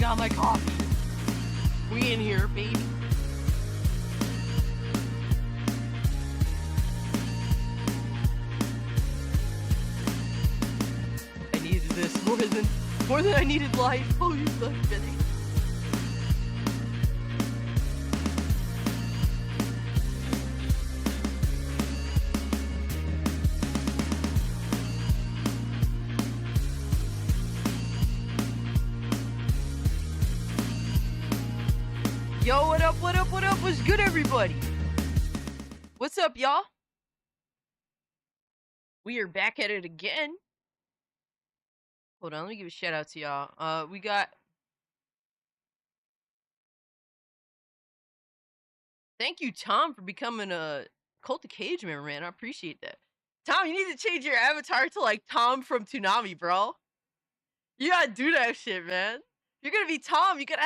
got my coffee. We in here, baby. I needed this more than I needed life. Oh, you fucking kidding. Yo, what up, what up, what up? What's good, everybody? What's up, y'all? We are back at it again. Hold on, let me give a shout out to y'all. We got... Thank you, Tom, for becoming a cultclassiccage member, man. I appreciate that. Tom, you need to change your avatar to, like, Tom from Toonami, bro. You gotta do that shit, man. You're gonna be Tom, you gotta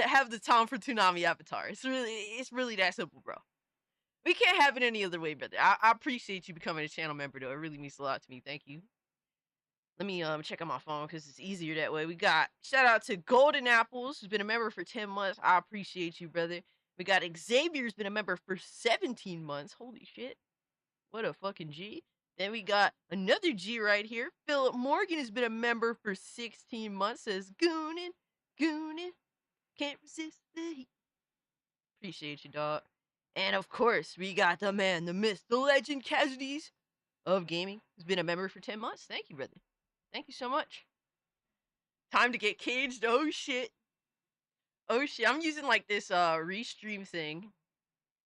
have the Tom from Toonami avatar. It's really that simple, bro. We can't have it any other way, brother. I appreciate you becoming a channel member, though. It really means a lot to me. Thank you. Let me check on my phone because it's easier that way. We got shout out to Golden Apples, who's been a member for 10 months. I appreciate you, brother. We got Xavier's been a member for 17 months. Holy shit. What a fucking G. Then we got another G right here. Philip Morgan has been a member for 16 months. Says Gooning, can't resist the heat. Appreciate you, dog. And of course, we got the man, the myth, the legend, Casualties of Gaming. He's been a member for 10 months. Thank you, brother. Thank you so much. Time to get caged. Oh shit. Oh shit. I'm using like this restream thing.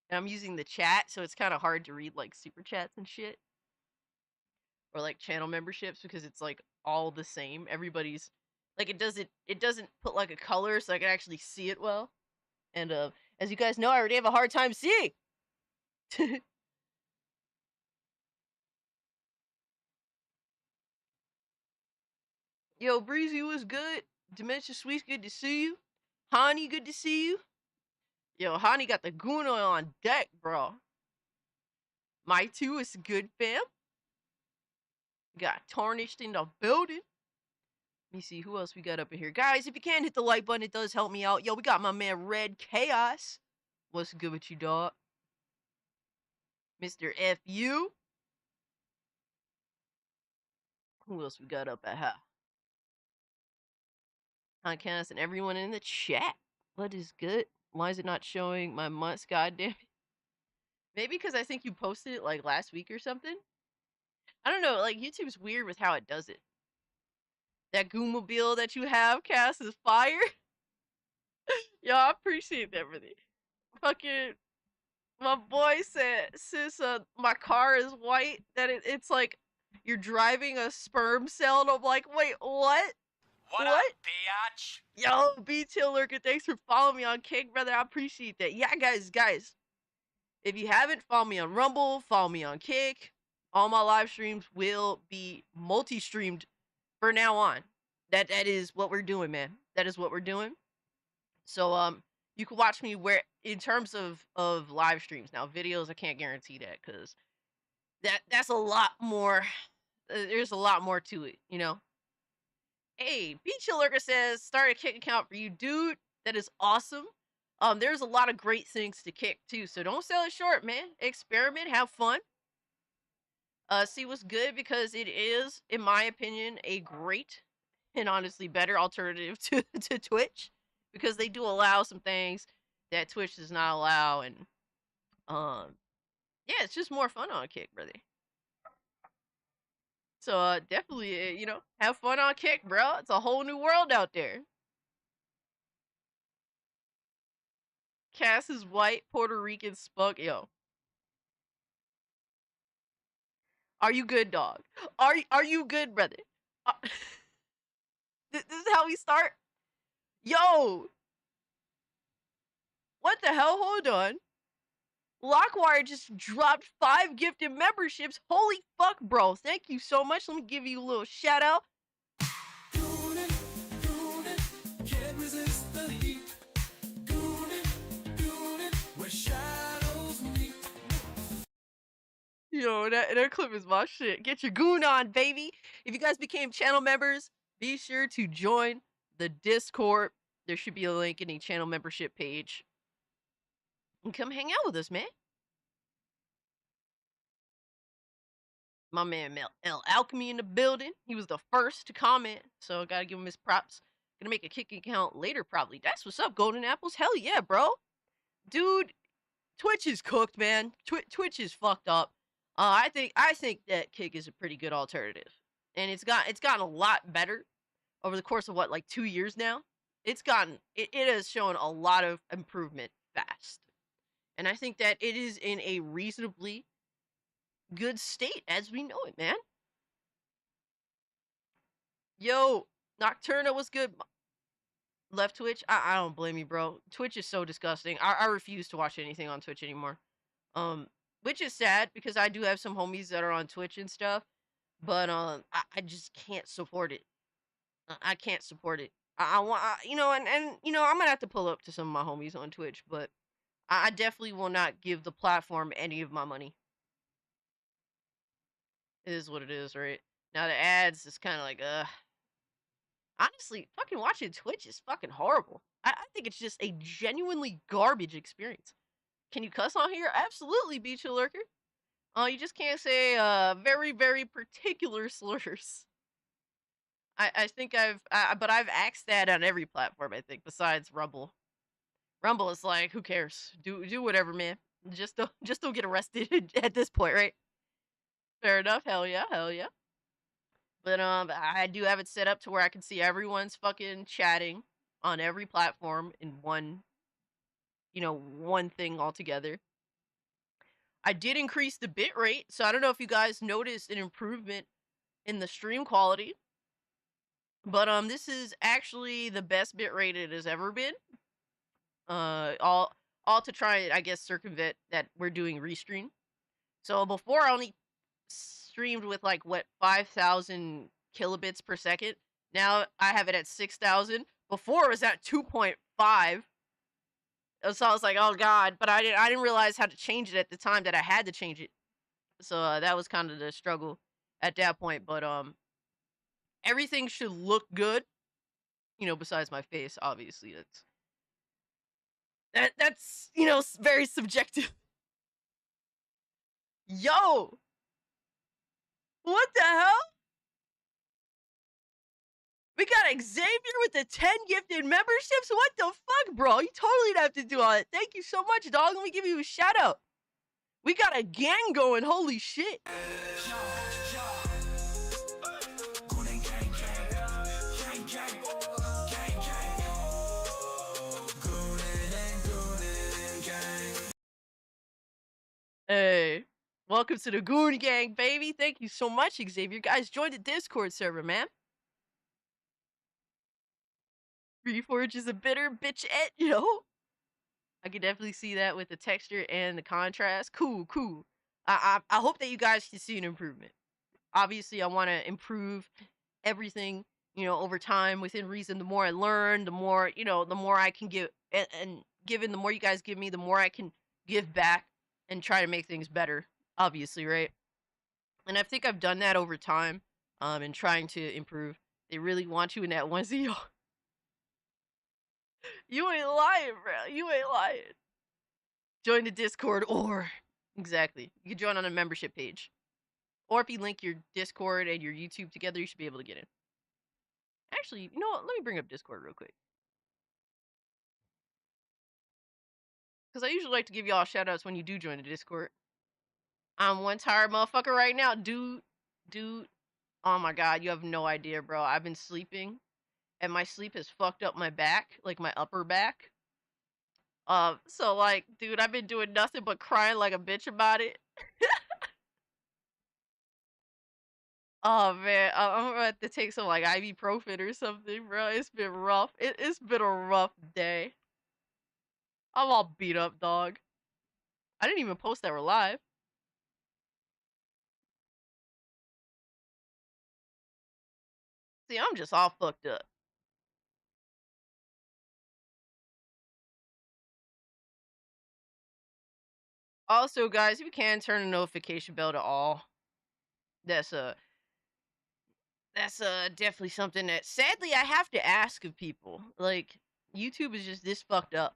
And I'm using the chat, so it's kind of hard to read like super chats and shit. Or like channel memberships because it's like all the same. Everybody's like it doesn't put like a color so I can actually see it well. And as you guys know, I already have a hard time seeing. Yo, Breezy was good. Dementia Sweets, good to see you. Hani, good to see you. Yo, Hani got the Gooning on deck, bro. My 2 is good, fam. Got Tarnished in the building. Let me see who else we got up in here. Guys, if you can hit the like button, it does help me out. Yo, we got my man Red Chaos. What's good with you, dog? Mr. FU. Who else we got up at here? Podcast and everyone in the chat. What is good? Why is it not showing my months? Goddamn it. Maybe because I think you posted it like last week or something. I don't know. Like YouTube's weird with how it does it. That Goommobile that you have, Cass, is fire. Yo, I appreciate that, really. Fucking, my boy said, since my car is white, that it's like you're driving a sperm cell, and I'm like, wait, what? What up, bitch? Yo, B-Tail Lurker, thanks for following me on Kick, brother. I appreciate that. Yeah, guys. If you haven't, follow me on Rumble, follow me on Kick. All my live streams will be multi-streamed for now on. That is what we're doing, man. That is what we're doing. So you can watch me where in terms of live streams. Now videos, I can't guarantee that because that's a lot more. There's a lot more to it, you know. Hey, Beach Lurker says start a Kick account for you, dude. That is awesome. There's a lot of great things to Kick too, so don't sell it short, man. Experiment, have fun. See what's good because it is, in my opinion, a great and honestly better alternative to Twitch because they do allow some things that Twitch does not allow, and yeah, it's just more fun on Kick, brother. So definitely, you know, have fun on Kick, bro. It's a whole new world out there. Cass is white, Puerto Rican spunk. Yo, are you good, dog? Are you good, brother? This is how we start. Yo, what the hell? Hold on. Lockwire just dropped 5 gifted memberships. Holy fuck, bro. Thank you so much. Let me give you a little shout out. Gooning, can't resist the heat. Gooning, where shadows meet. Yo, that clip is my shit. Get your goon on, baby. If you guys became channel members, be sure to join the Discord. There should be a link in the channel membership page. And come hang out with us, man. My man L Alchemy in the building. He was the first to comment, so I gotta give him his props. Gonna make a kick account later, probably. That's what's up, Golden Apples. Hell yeah, bro. Dude, Twitch is cooked, man. Twitch is fucked up. I think that Kick is a pretty good alternative, and it's gotten a lot better over the course of what, like 2 years now. It has shown a lot of improvement fast, and I think that it is in a reasonably good state as we know it, man. Yo, Nocturna was good. Left Twitch. I don't blame you, bro. Twitch is so disgusting. I refuse to watch anything on Twitch anymore. Which is sad because I do have some homies that are on Twitch and stuff, but I just can't support it. I can't support it. I want, you know, and you know, I'm gonna have to pull up to some of my homies on Twitch, but I definitely will not give the platform any of my money. It is what it is, right? Now the ads is kind of like, honestly, fucking watching Twitch is fucking horrible. I think it's just a genuinely garbage experience. Can you cuss on here? Absolutely, Beach Lurker. You just can't say very, very particular slurs. I think but I've axed that on every platform, I think, besides Rumble. Rumble is like, who cares? Do whatever, man. Just don't get arrested at this point, right? Fair enough. Hell yeah, hell yeah. But I do have it set up to where I can see everyone's fucking chatting on every platform in one, you know, one thing altogether. I did increase the bit rate, so I don't know if you guys noticed an improvement in the stream quality. But this is actually the best bit rate it has ever been. All to try, I guess, circumvent that we're doing restream. So before I only streamed with like what 5,000 kilobits per second. Now I have it at 6,000. Before it was at 2.5. So I was like, oh god, but I didn't realize how to change it at the time that I had to change it. So that was kind of the struggle at that point. But everything should look good, you know, besides my face. Obviously, that's you know, very subjective. Yo, what the hell? We got Xavier with the 10 gifted memberships. What the fuck, bro? You totally have to do all that. Thank you so much, dog. Let me give you a shout out. We got a gang going. Holy shit. Gooning gang gang, gang gang, gang gang. Gooning gang. Hey, welcome to the Goon Gang, baby. Thank you so much, Xavier. Guys, join the Discord server, man. Reforge is a bitter bitch-et, yo. I can definitely see that with the texture and the contrast. Cool, cool. I hope that you guys can see an improvement. Obviously, I want to improve everything, you know, over time within reason. The more I learn, the more, you know, the more I can give, and given the more you guys give me, the more I can give back and try to make things better, obviously, right? And I think I've done that over time, and trying to improve. They really want you in that onesie. You ain't lying, bro. You ain't lying. Join the Discord or exactly. You can join on a membership page. Or if you link your Discord and your YouTube together, you should be able to get in. Actually, you know what? Let me bring up Discord real quick. Because I usually like to give y'all shoutouts when you do join the Discord. I'm one tired motherfucker right now. Dude. Oh my god, you have no idea, bro. I've been sleeping. And my sleep has fucked up my back. Like my upper back. So like, dude, I've been doing nothing but crying like a bitch about it. Oh man, I'm gonna have to take some like ibuprofen or something, bro. It's been rough. It's been a rough day. I'm all beat up, dog. I didn't even post that we're live. See, I'm just all fucked up. Also, guys, if you can turn the notification bell to all, that's That's definitely something that sadly I have to ask of people. Like, YouTube is just this fucked up.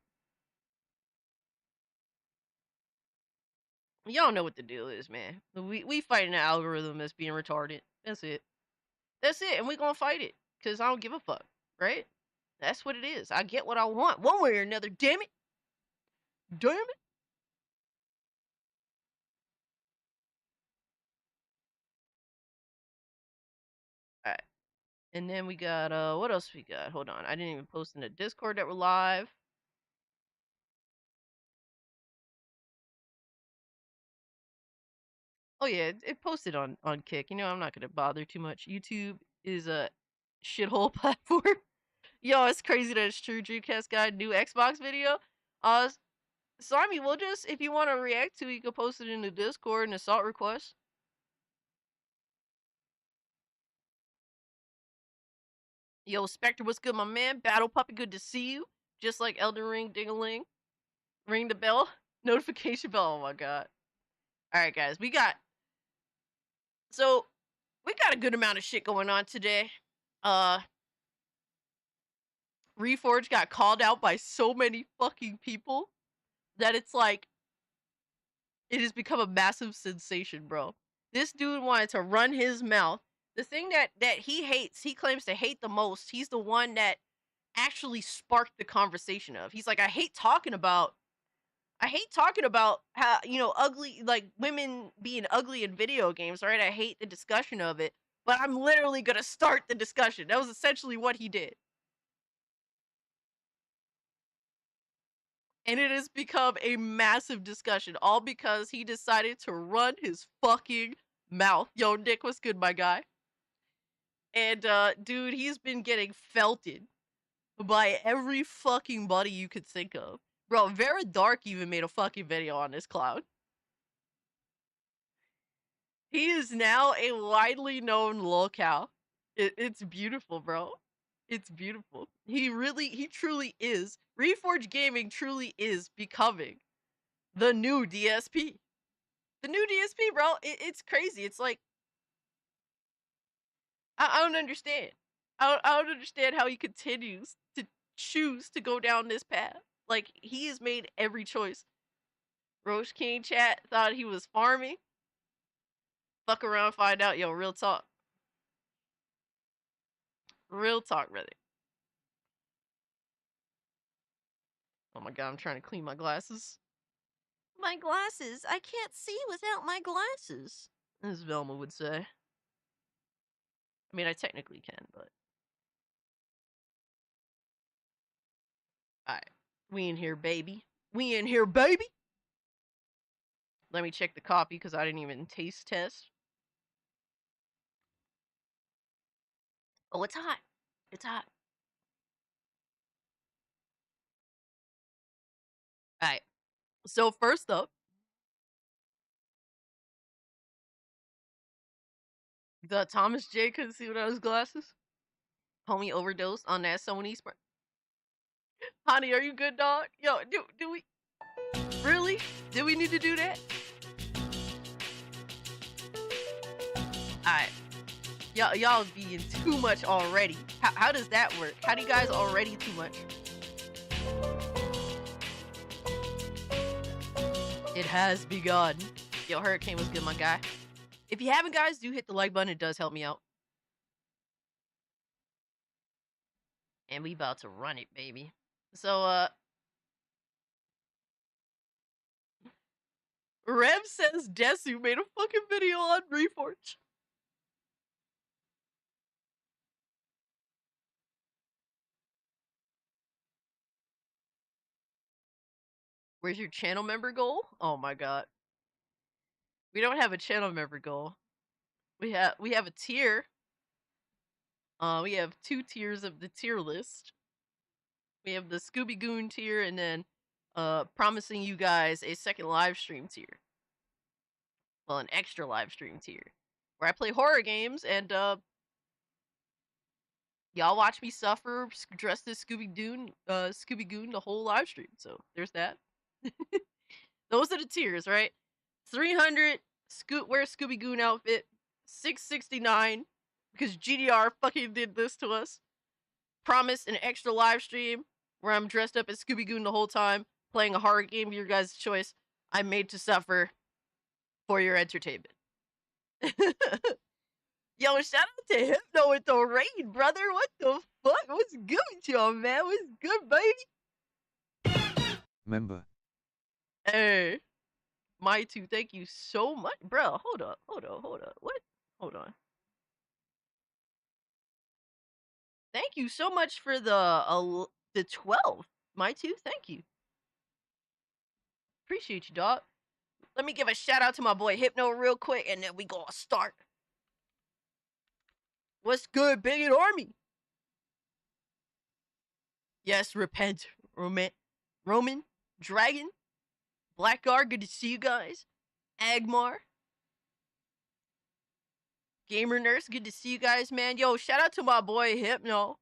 Y'all know what the deal is, man. We fighting the algorithm that's being retarded. That's it. That's it, and we gonna fight it. Cause I don't give a fuck. Right? That's what it is. I get what I want. One way or another, damn it. Damn it. Alright. And then we got what else we got? Hold on. I didn't even post in the Discord that we're live. Oh yeah, it posted on Kick. You know, I'm not gonna bother too much. YouTube is a shithole platform. Yo, it's crazy that it's true. Dreamcast guy, new Xbox video. Slimy, we'll just, if you want to react to it, you can post it in the Discord and assault request. Yo, Spectre, what's good, my man? Battle Puppy, good to see you. Just like Elden Ring, ding-a-ling. Ring the bell. Notification bell. Oh my god. Alright, guys, we got a good amount of shit going on today. Reforge got called out by so many fucking people that it's like, it has become a massive sensation, bro. This dude wanted to run his mouth. The thing that he hates, he claims to hate the most, he's the one that actually sparked the conversation of. He's like, I hate talking about how, you know, ugly, like women being ugly in video games, right? I hate the discussion of it, but I'm literally gonna start the discussion. That was essentially what he did. And it has become a massive discussion, all because he decided to run his fucking mouth. Yo, Nick, what's good, my guy? And, dude, he's been getting felted by every fucking buddy you could think of. Bro, Vera Dark even made a fucking video on this clown. He is now a widely known lolcow. It's beautiful, bro. It's beautiful. He truly is. Reforge Gaming truly is becoming the new DSP. The new DSP, bro. It's crazy. It's like, I don't understand. I don't understand how he continues to choose to go down this path. Like, he has made every choice. Roche King chat thought he was farming. Fuck around, find out. Yo, real talk. Real talk, brother. Oh my god, I'm trying to clean my glasses. My glasses? I can't see without my glasses, as Velma would say. I mean, I technically can, but... Alright. We in here, baby. We in here, baby! Let me check the coffee, because I didn't even taste test. Oh, it's hot. It's hot. Alright. So, first up... The Thomas J couldn't see without his glasses. Homie overdosed on that Sony spray. Honey, are you good, dog? Yo, do we... Really? Do we need to do that? Alright. Y'all being too much already. How does that work? How do you guys already too much? It has begun. Yo, Hurricane was good, my guy. If you haven't, guys, do hit the like button. It does help me out. And we about to run it, baby. So, Rev says Desu made a fucking video on Reforge. Where's your channel member goal? Oh my god. We don't have a channel member goal. We have a tier. We have 2 tiers of the tier list. We have the Scooby Goon tier and then promising you guys a second live stream tier. Well, an extra live stream tier. Where I play horror games and y'all watch me suffer dressed as Scooby Goon the whole live stream. So there's that. Those are the tiers, right? 300 wear Scooby Goon outfit, 669 because GDR fucking did this to us. Promised an extra live stream where I'm dressed up as Scooby-Goon the whole time, playing a horror game of your guys' choice. I'm made to suffer for your entertainment. Yo, shout out to Hypno with the raid, brother. What the fuck? What's good with y'all, man? What's good, baby? Member. Hey. My two, thank you so much. Bro, hold up. What? Hold on. Thank you so much for the 12. My two, thank you. Appreciate you, dog. Let me give a shout out to my boy Hypno real quick, and then we gonna start. What's good, Bigot Army? Yes, repent, Roman, Dragon, Blackguard, good to see you guys. Agmar, Gamer Nurse, good to see you guys, man. Yo, shout out to my boy Hypno.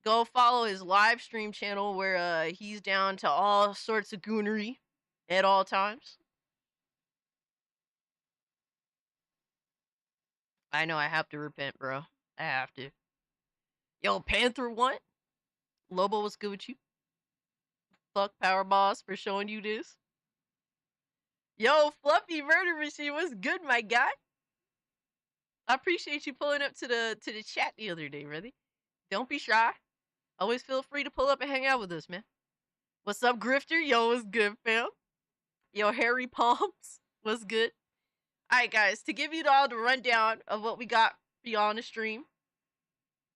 Go follow his live stream channel where he's down to all sorts of goonery at all times. I know I have to repent, bro. I have to. Yo, Panther 1. Lobo, what's good with you? Fuck Power Boss for showing you this. Yo, Fluffy Murder Machine, what's good, my guy? I appreciate you pulling up to the chat the other day, really. Don't be shy. Always feel free to pull up and hang out with us, man. What's up, Grifter? Yo, what's good, fam? Yo, Harry Palms, what's good? Alright, guys, to give you all the rundown of what we got for y'all on the stream.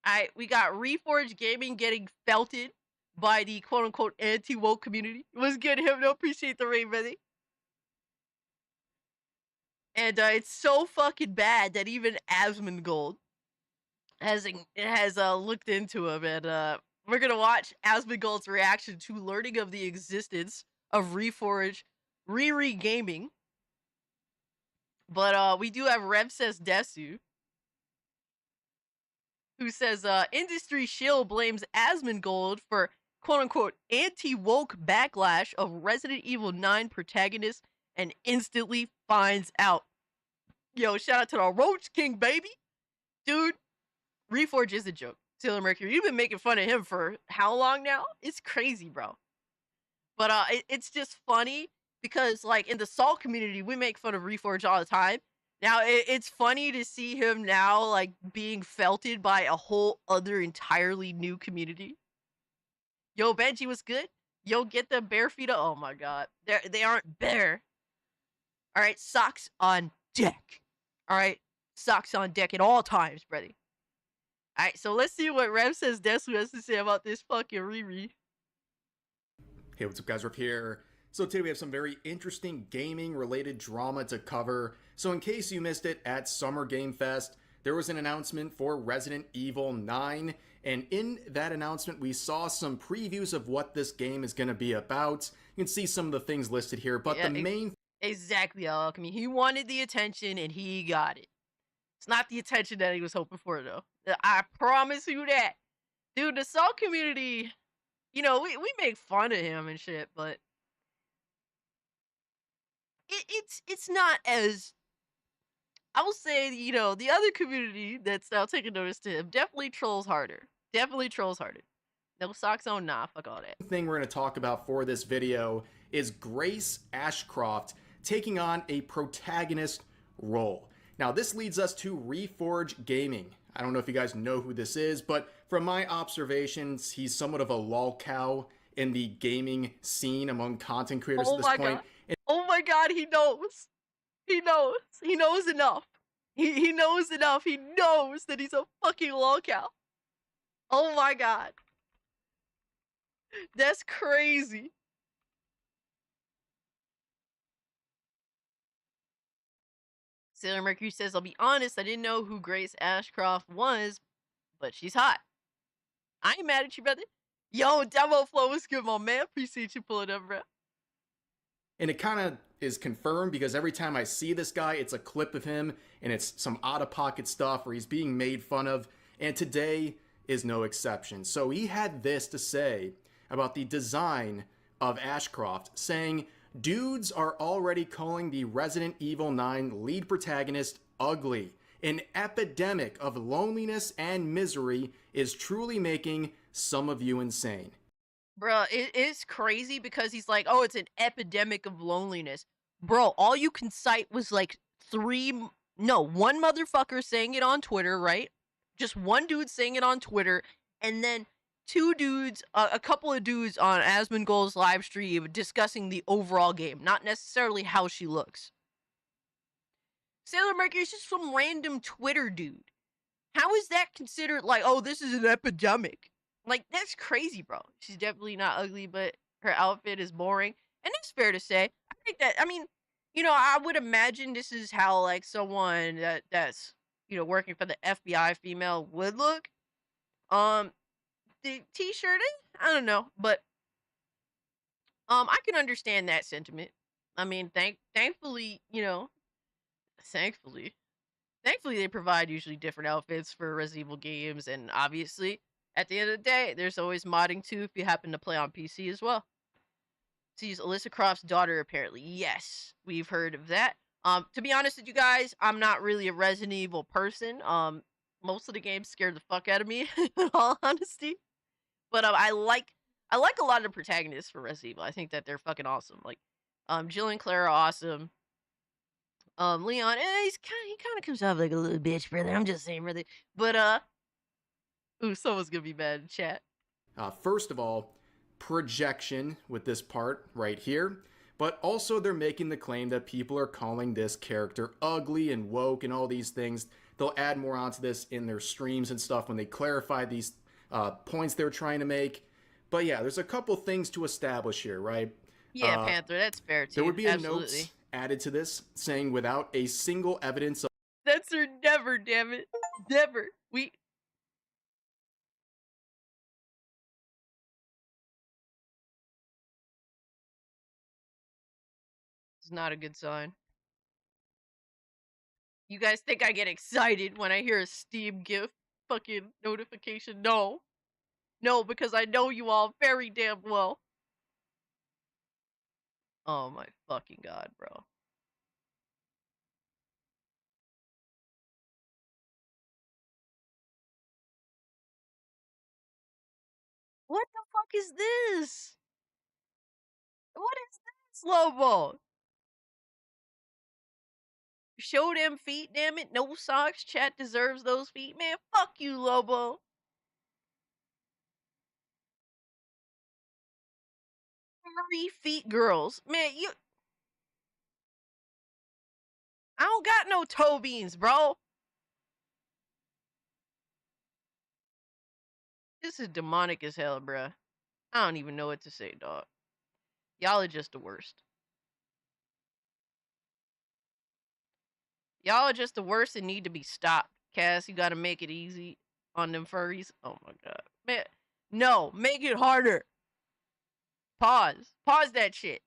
Alright, we got Reforge Gaming getting felted by the quote-unquote anti-woke community. What's good, Hypno? Appreciate the raid, brother. And it's so fucking bad that even Asmongold has looked into him, and we're gonna watch Asmongold's reaction to learning of the existence of Reforge Riri Gaming. But we do have Rev says Desu, who says industry shill blames Asmongold for quote-unquote anti-woke backlash of Resident Evil 9 protagonist and instantly finds out. Yo, shout out to the Roach King, baby. Dude, Reforge is a joke. Sailor Mercury, you've been making fun of him for how long now? It's crazy, bro. But it's just funny because, like, in the Salt community, we make fun of Reforge all the time. Now, it's funny to see him now, like, being felted by a whole other entirely new community. Yo, Benji, what's good? Yo, get the bare feet up. Oh, my God. They aren't bare. All right, socks on deck. All right, socks on deck at all times, brother. All right, so let's see what Rev says Desu has to say about this fucking Riri. Hey, what's up, guys? Rev here. So today we have some very interesting gaming-related drama to cover. So in case you missed it, at Summer Game Fest, there was an announcement for Resident Evil 9. And in that announcement, we saw some previews of what this game is going to be about. You can see some of the things listed here, but Yeah, the main... Exactly, Alchemy. He wanted the attention, and he got it. It's not the attention that he was hoping for, though. I promise you that. Dude, the Salt community, you know, we make fun of him and shit, but it's not as, I will say, you know, the other community that's now taking notice to him definitely trolls harder. Definitely trolls harder. No socks on, nah, fuck all that. thing we're going to talk about for this video is Grace Ashcroft taking on a protagonist role. Now, this leads us to Reforge Gaming. I don't know if you guys know who this is, but from my observations, he's somewhat of a lolcow in the gaming scene among content creators at this point. God. Oh my God, he knows. He knows. He knows enough. He knows enough. He knows that he's a fucking lolcow. Oh my God. That's crazy. Sailor Mercury says, I'll be honest, I didn't know who Grace Ashcroft was, but she's hot. I ain't mad at you, brother. Yo, Demo Flow was good, my man. Appreciate you pulling up, bro. And it kind of is confirmed because every time I see this guy, it's a clip of him and it's some out-of-pocket stuff where he's being made fun of. And today is no exception. So he had this to say about the design of Ashcroft, saying, dudes are already calling the Resident Evil 9 lead protagonist ugly. An epidemic of loneliness and misery is truly making some of you insane. Bruh, it is crazy because he's like, oh, it's an epidemic of loneliness. Bro, all you can cite was like one motherfucker saying it on Twitter, right? Just one dude saying it on Twitter, and then two dudes, a couple of dudes on Asmongold's live stream discussing the overall game, not necessarily how she looks. Sailor Mercury is just some random Twitter dude. How is that considered like, oh, this is an epidemic? Like, that's crazy, bro. She's definitely not ugly, but her outfit is boring. And it's fair to say. I think that, I mean, I would imagine this is how, like, someone that's, working for the FBI female would look. The t-shirt, I don't know, but, I can understand that sentiment. I mean, thankfully, thankfully, they provide usually different outfits for Resident Evil games, and obviously, at the end of the day, there's always modding too if you happen to play on PC as well. She's Alyssa Croft's daughter, apparently. Yes, we've heard of that. To be honest with you guys, I'm not really a Resident Evil person. Most of the games scared the fuck out of me, in all honesty. But I like a lot of the protagonists for Resident Evil. I think that they're fucking awesome. Like, Jill and Claire are awesome. Leon, he kind of comes off like a little bitch, brother. I'm just saying, brother. But ooh, someone's gonna be mad in chat. First of all, projection with this part right here, but also they're making the claim that people are calling this character ugly and woke and all these things. They'll add more onto this in their streams and stuff when they clarify these points they're trying to make. But yeah, there's a couple things to establish here, right? Yeah, Panther, that's fair too. There would be Absolutely. a note added to this saying without a single evidence of... That's her never, damn it. Never. It's not a good sign. You guys think I get excited when I hear a Steam gift fucking notification? No. No, because I know you all very damn well. Oh my fucking god, bro. What the fuck is this? What is this, Lobo? Show them feet, damn it. No socks. Chat deserves those feet, man. Fuck you, Lobo. Furry feet girls. Man, I don't got no toe beans, bro. This is demonic as hell, bruh. I don't even know what to say, dog. Y'all are just the worst. Y'all are just the worst and need to be stopped. Cass, you gotta make it easy on them furries. Oh my god. Man, no, make it harder. Pause. Pause that shit.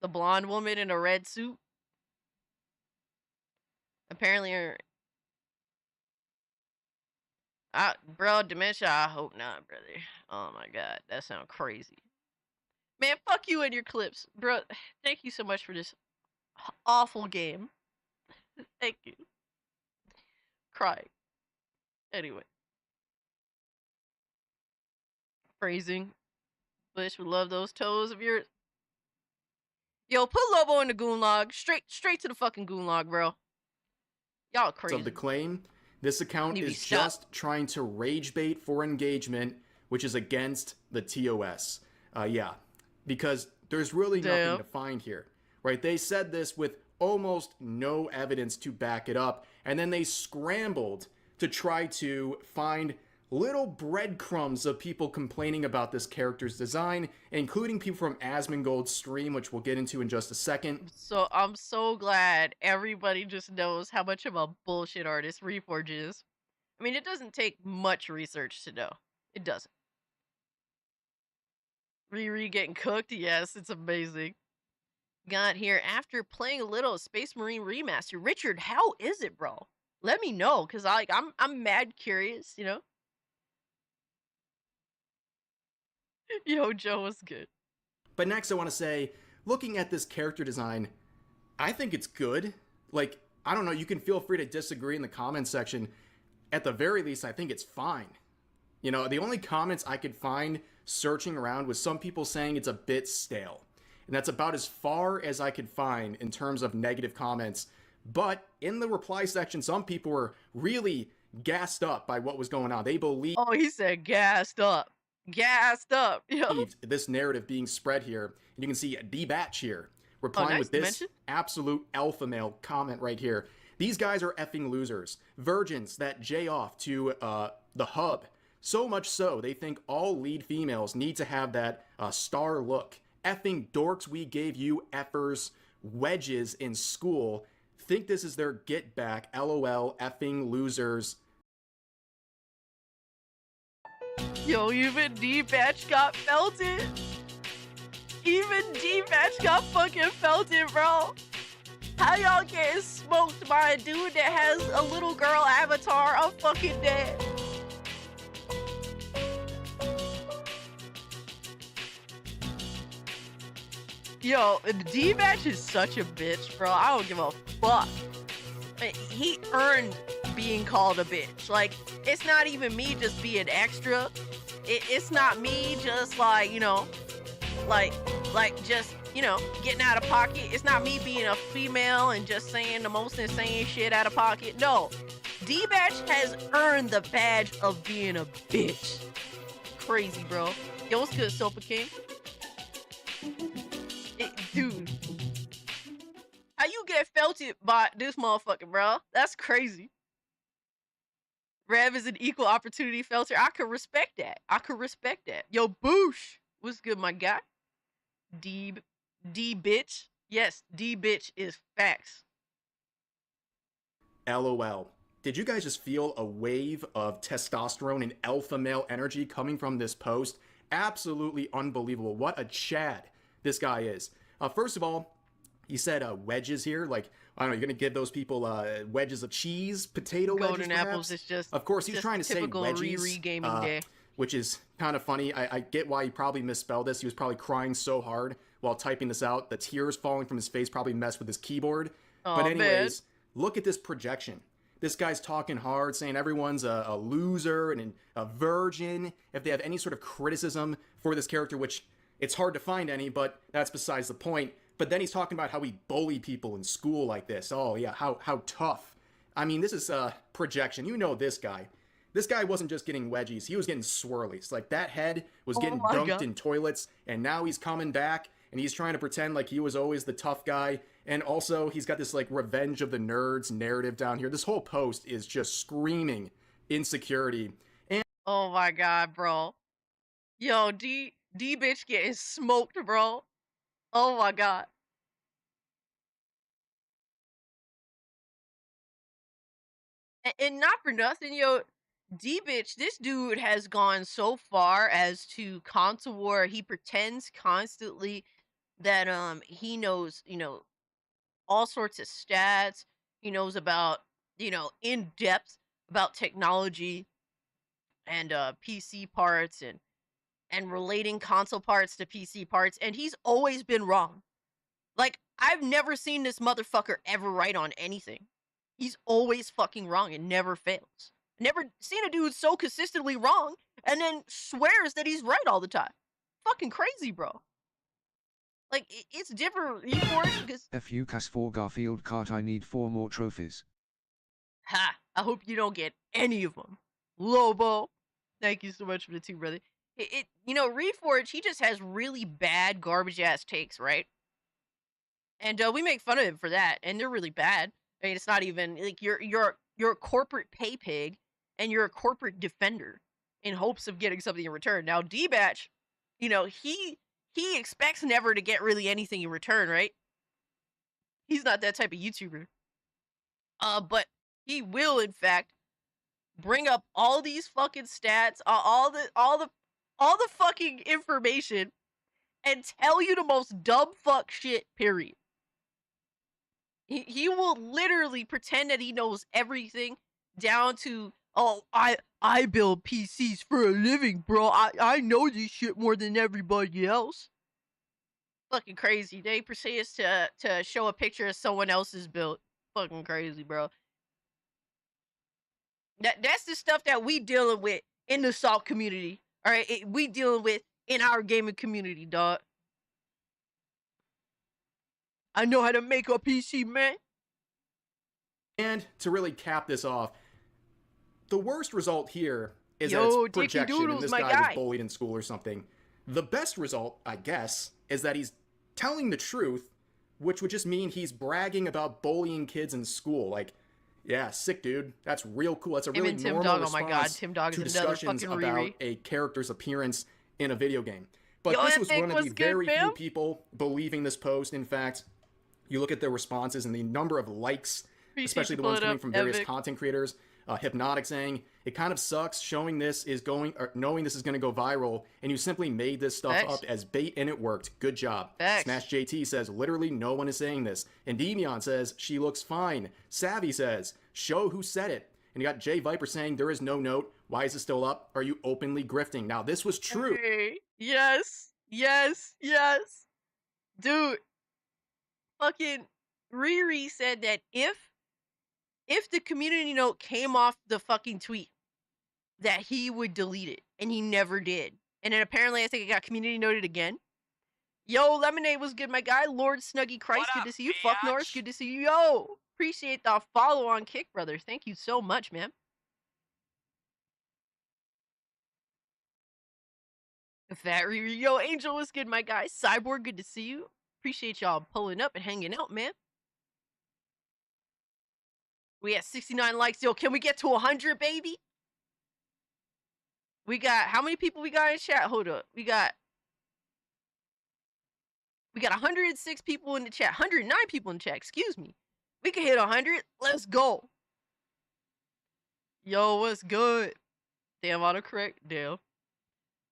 The blonde woman in a red suit. Apparently her... bro, dementia, I hope not, brother. Oh my god, that sounds crazy. Man, fuck you and your clips. Bro, thank you so much for this awful game. Thank you. Crying. Anyway. Phrasing. Bush would love those toes of yours. Yo, put Lobo in the goon log. Straight to the fucking goon log, bro. Y'all crazy. Of the claim, this account is just trying to rage bait for engagement, which is against the TOS. Yeah, because there's really nothing to find here, right? They said this with almost no evidence to back it up, and then they scrambled to try to find little breadcrumbs of people complaining about this character's design, including people from Asmongold's stream, which we'll get into in just a second. So I'm so glad everybody just knows how much of a bullshit artist Reforge is. I mean, it doesn't take much research to know. It doesn't. Riri getting cooked? Yes, it's amazing. Got here after playing a little Space Marine Remaster. Richard, how is it, bro? Let me know, cause I'm mad curious, you know? Yo, Joe was good. But next I want to say, looking at this character design, I think it's good. Like, I don't know, you can feel free to disagree in the comment section. At the very least, I think it's fine. You know, the only comments I could find searching around was some people saying it's a bit stale. And that's about as far as I could find in terms of negative comments. But in the reply section, some people were really gassed up by what was going on. They believed Oh, he said gassed up. Gassed up. Yo. this narrative being spread here. And you can see D-Batch here replying nice with this absolute alpha male comment right here. These guys are effing losers. Virgins that J off to the hub. So much so, they think all lead females need to have that star look. Effing dorks, we gave you effers wedges in school. Think this is their get back. LOL, effing losers. Yo, even D-Batch got felted. Even D-Batch got fucking felted, bro. How y'all getting smoked by a dude that has a little girl avatar? I'm fucking dead. Yo, D-Batch is such a bitch, bro. I don't give a fuck. He earned being called a bitch. Like, it's not even me just being extra. It's not me just like, you know, like just, you know, getting out of pocket. It's not me being a female and just saying the most insane shit out of pocket. No, D-Batch has earned the badge of being a bitch. Crazy, bro. Yo, what's good, Sopa King? Dude, how you get felted by this motherfucker, bro? That's crazy. Rev is an equal opportunity filter. I could respect that. I could respect that. Yo, Boosh, what's good, my guy? D bitch. Yes, D bitch is facts. LOL. Did you guys just feel a wave of testosterone and alpha male energy coming from this post? Absolutely unbelievable. What a Chad this guy is. First of all, he said wedges here. Like, I don't know, you're going to give those people wedges of cheese, potato wedges, Golden perhaps? apples is just... Of course, he was trying to say wedgies, Riri gaming day. which is kind of funny. I get why he probably misspelled this. He was probably crying so hard while typing this out. The tears falling from his face probably messed with his keyboard. Oh, but anyways, man. Look at this projection. This guy's talking hard, saying everyone's a loser and a virgin. If they have any sort of criticism for this character, which it's hard to find any, but that's besides the point. But then he's talking about how we bully people in school like this. Oh, yeah, how tough. I mean, this is projection. You know this guy. This guy wasn't just getting wedgies. He was getting swirlies. Like, that head was getting dunked in toilets, and now he's coming back, and he's trying to pretend like he was always the tough guy. And also, he's got this, like, revenge of the nerds narrative down here. This whole post is just screaming insecurity. And oh, my God, bro. Yo, D bitch getting smoked, bro. Oh, my God. And not for nothing, yo, D-Bitch, this dude has gone so far as to contour. He pretends constantly that he knows, you know, all sorts of stats. He knows about, you know, in depth about technology and PC parts and relating console parts to PC parts, and he's always been wrong. Like, I've never seen this motherfucker ever right on anything. He's always fucking wrong and never fails. Never seen a dude so consistently wrong and then swears that he's right all the time. Fucking crazy, bro. Like, it's different, Reforge, because... F you cuss for Garfield cart, I need 4 more trophies. Ha! I hope you don't get any of them. Lobo. Thank you so much for the 2, brother. You know, Reforge, he just has really bad garbage-ass takes, right? And we make fun of him for that, and they're really bad. I mean, it's not even, like, you're a corporate pay pig, and you're a corporate defender in hopes of getting something in return. Now, D-Batch, you know, he expects never to get really anything in return, right? He's not that type of YouTuber. But he will, in fact, bring up all these fucking stats, all the fucking information, and tell you the most dumb fuck shit, period. He will literally pretend that he knows everything down to, oh, I build PCs for a living, bro. I know this shit more than everybody else. Fucking crazy. They proceeds to show a picture of someone else's build. fucking crazy, bro. That's the stuff that we dealing with in the Salt community. All right, we dealing with in our gaming community, dog. I know how to make a PC, man. And to really cap this off, the worst result here is that Yo, it's Dicky projection Doodles, and this my guy guy. was bullied in school or something. The best result, I guess, is that he's telling the truth, which would just mean he's bragging about bullying kids in school. Like, yeah, sick, dude. That's real cool. That's a Him really and Tim normal Dog, oh response my god, Tim Dog to is another discussions fucking about Riri. a character's appearance in a video game. But Yo, this that was thing one of was the good, very few fam. people believing this post. In fact, you look at the responses and the number of likes, Appreciate especially you the ones pulling coming up, from various Epic. content creators. Hypnotic saying, it kind of sucks showing this is going, or knowing this is going to go viral, and you simply made this stuff Facts. up as bait and it worked. Good job. Facts. Smash JT says, literally no one is saying this. And Devion says, she looks fine. Savvy says, show who said it. And you got Jay Viper saying, there is no note. Why is it still up? Are you openly grifting? Now, this was true. Hey, yes, yes, yes. Dude, fucking Riri said that if the community note came off the fucking tweet, that he would delete it, and he never did. And then apparently I think it got community noted again. Yo, Lemonade was good, my guy. Lord Snuggy Christ, What good up, to see you. Fuck Norris, biatch? good to see you. Yo, appreciate the follow on Kick, brother. Thank you so much, man. Fat Riri, yo, Angel was good, my guy. Cyborg, good to see you. Appreciate y'all pulling up and hanging out, man. We at 69 likes. Yo, can we get to 100, baby? We got, how many people we got in chat? Hold up. We got 106 people in the chat. 109 people in the chat, excuse me. We can hit 100. Let's go. Yo, what's good? Damn, autocorrect. Damn.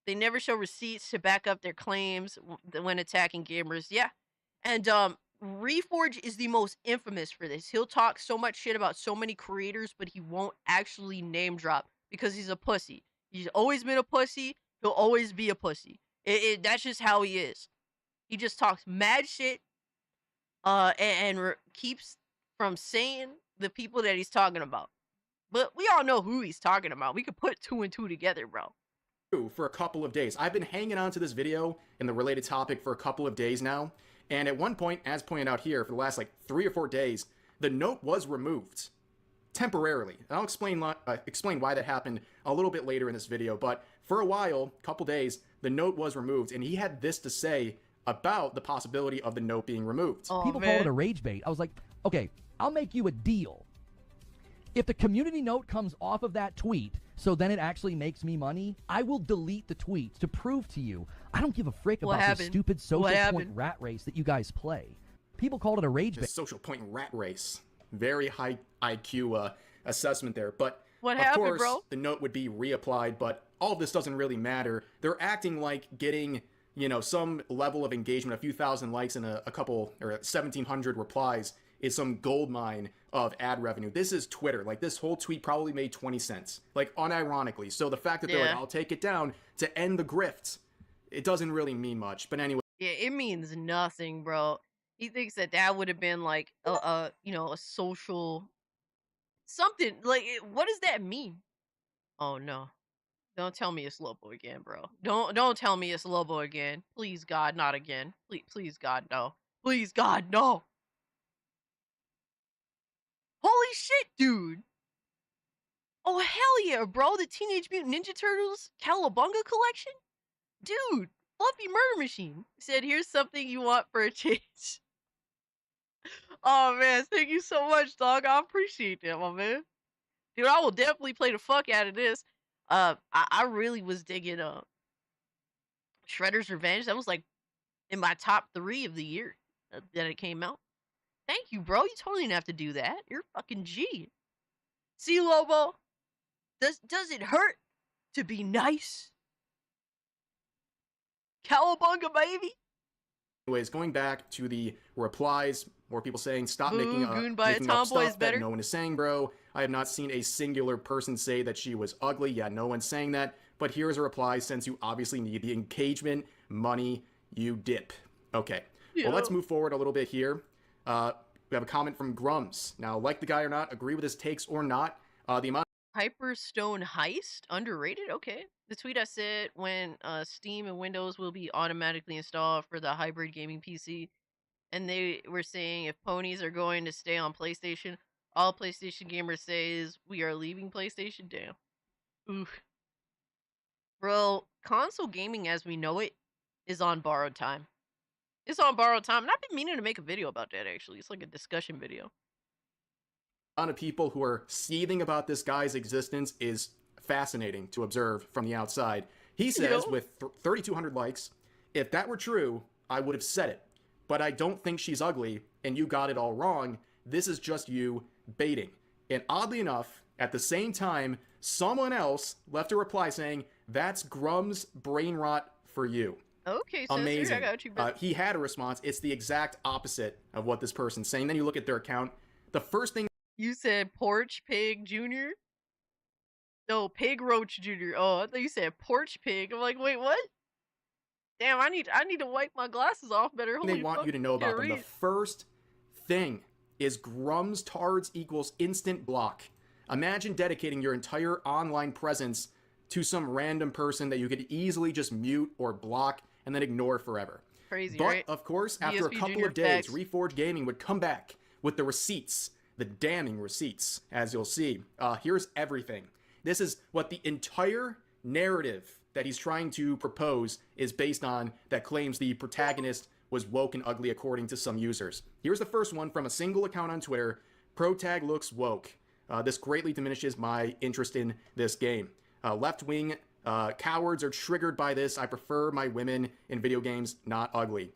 They never show receipts to back up their claims when attacking gamers. Yeah. And Reforge is the most infamous for this. He'll talk so much shit about so many creators, but he won't actually name drop because he's a pussy. He's always been a pussy. He'll always be a pussy. That's just how he is. He just talks mad shit and keeps from saying the people that he's talking about. But we all know who he's talking about. We could put 2 and 2 together, bro. For a couple of days. I've been hanging on to this video and the related topic for a couple of days now. And at one point, as pointed out here, for the last like 3 or 4 days, the note was removed temporarily. And I'll explain why that happened a little bit later in this video. But for a while, a couple days, the note was removed, and he had this to say about the possibility of the note being removed. Oh, People call it a rage bait. I was like, okay, I'll make you a deal. If the community note comes off of that tweet, so then it actually makes me money, I will delete the tweets to prove to you I don't give a frick What about happened? this stupid social What point happened? rat race that you guys play. People called it a rage The bait. social point rat race. Very high IQ assessment there. But What of happened, course, bro? the note would be reapplied, but all of this doesn't really matter. They're acting like getting, you know, some level of engagement, a few thousand likes and a couple, or 1,700 replies is some gold mine of ad revenue. This is Twitter. Like, this whole tweet probably made 20 cents. Like, unironically. So the fact that they're like, Yeah. I'll take it down to end the grift, it doesn't really mean much. But anyway. Yeah, it means nothing, bro. He thinks that would have been like a social something. Like, what does that mean? Oh no. Don't tell me it's Lobo again, bro. Don't tell me it's Lobo again. Please God, not again. Please God, no. Please God, no. Holy shit, dude. Oh hell yeah, bro. The Teenage Mutant Ninja Turtles Cowabunga collection? Dude, Fluffy Murder Machine said, here's something you want for a change. Oh man, thank you so much, dog. I appreciate that, my man. Dude, I will definitely play the fuck out of this. I really was digging Shredder's Revenge. That was like in my top 3 of the year that it came out. Thank you, bro. You totally didn't have to do that. You're fucking G. See, Lobo? Does it hurt to be nice? Cowabunga, baby. Anyways, going back to the replies, more people saying, stop Boo, making Goon by a making up tomboy is stuff better. that no one is saying, bro. I have not seen a singular person say that she was ugly. Yeah, no one's saying that. But here's a reply, since you obviously need the engagement, money, you dip. Okay, well, let's move forward a little bit here. We have a comment from Grums. Now, like the guy or not, agree with his takes or not, the amount Hyperstone Heist? Underrated? Okay. The tweet I said when Steam and Windows will be automatically installed for the hybrid gaming PC. And they were saying if ponies are going to stay on PlayStation, all PlayStation gamers say is we are leaving PlayStation. Damn. Oof. Bro, console gaming as we know it is on borrowed time. It's on borrowed time. And I've been meaning to make a video about that, actually. It's like a discussion video. of people who are seething about this guy's existence is fascinating to observe from the outside. He says, with 3,200 likes, if that were true, I would have said it. But I don't think she's ugly, and you got it all wrong. This is just you baiting. And oddly enough, at the same time, someone else left a reply saying, that's Grum's brain rot for you. Okay, sister, amazing. I got you. He had a response. It's the exact opposite of what this person's saying. Then you look at their account. The first thing You said Porch Pig Jr.? No, Pig Roach Jr. Oh, I thought you said Porch Pig. I'm like, wait, what? Damn, I need to wipe my glasses off better. Holy they want fuck, you to know about them. read. The first thing is Grum's Tards equals instant block. Imagine dedicating your entire online presence to some random person that you could easily just mute or block and then ignore forever. Crazy, But, right? of course, after a DSP couple Junior of days, facts. Reforge Gaming would come back with the receipts, the damning receipts, as you'll see. Here's everything. This is what the entire narrative that he's trying to propose is based on, that claims the protagonist was woke and ugly according to some users. Here's the first one from a single account on Twitter. Protag looks woke. This greatly diminishes my interest in this game. Left-wing cowards are triggered by this. I prefer my women in video games, not ugly.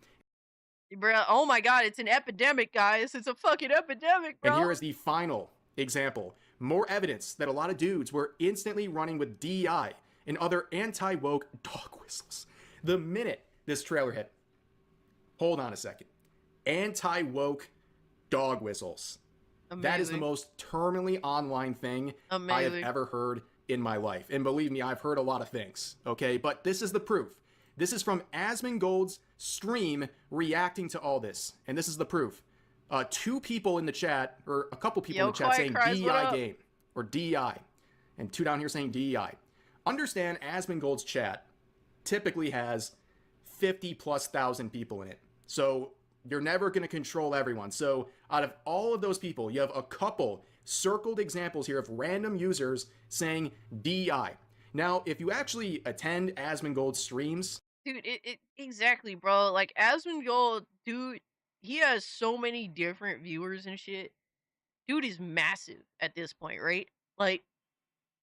Bro, oh my god, it's an epidemic, guys. It's a fucking epidemic, bro. And here is the final example. More evidence that a lot of dudes were instantly running with DEI and other anti-woke dog whistles the minute this trailer hit. Hold on a second. Anti-woke dog whistles. Amazing. That is the most terminally online thing I have ever heard in my life. And believe me, I've heard a lot of things, okay? But this is the proof. This is from Asmongold's stream reacting to all this. And this is the proof. Two people in the chat, or a couple people in the chat saying DEI game, or DEI. And two down here saying DEI. Understand Asmongold's chat typically has 50,000+ people in it. So you're never going to control everyone. So out of all of those people, you have a couple circled examples here of random users saying DEI. Now, if you actually attend Asmongold's streams... Dude, exactly, bro. Like, Asmongold, dude, he has so many different viewers and shit. Dude is massive at this point, right? Like,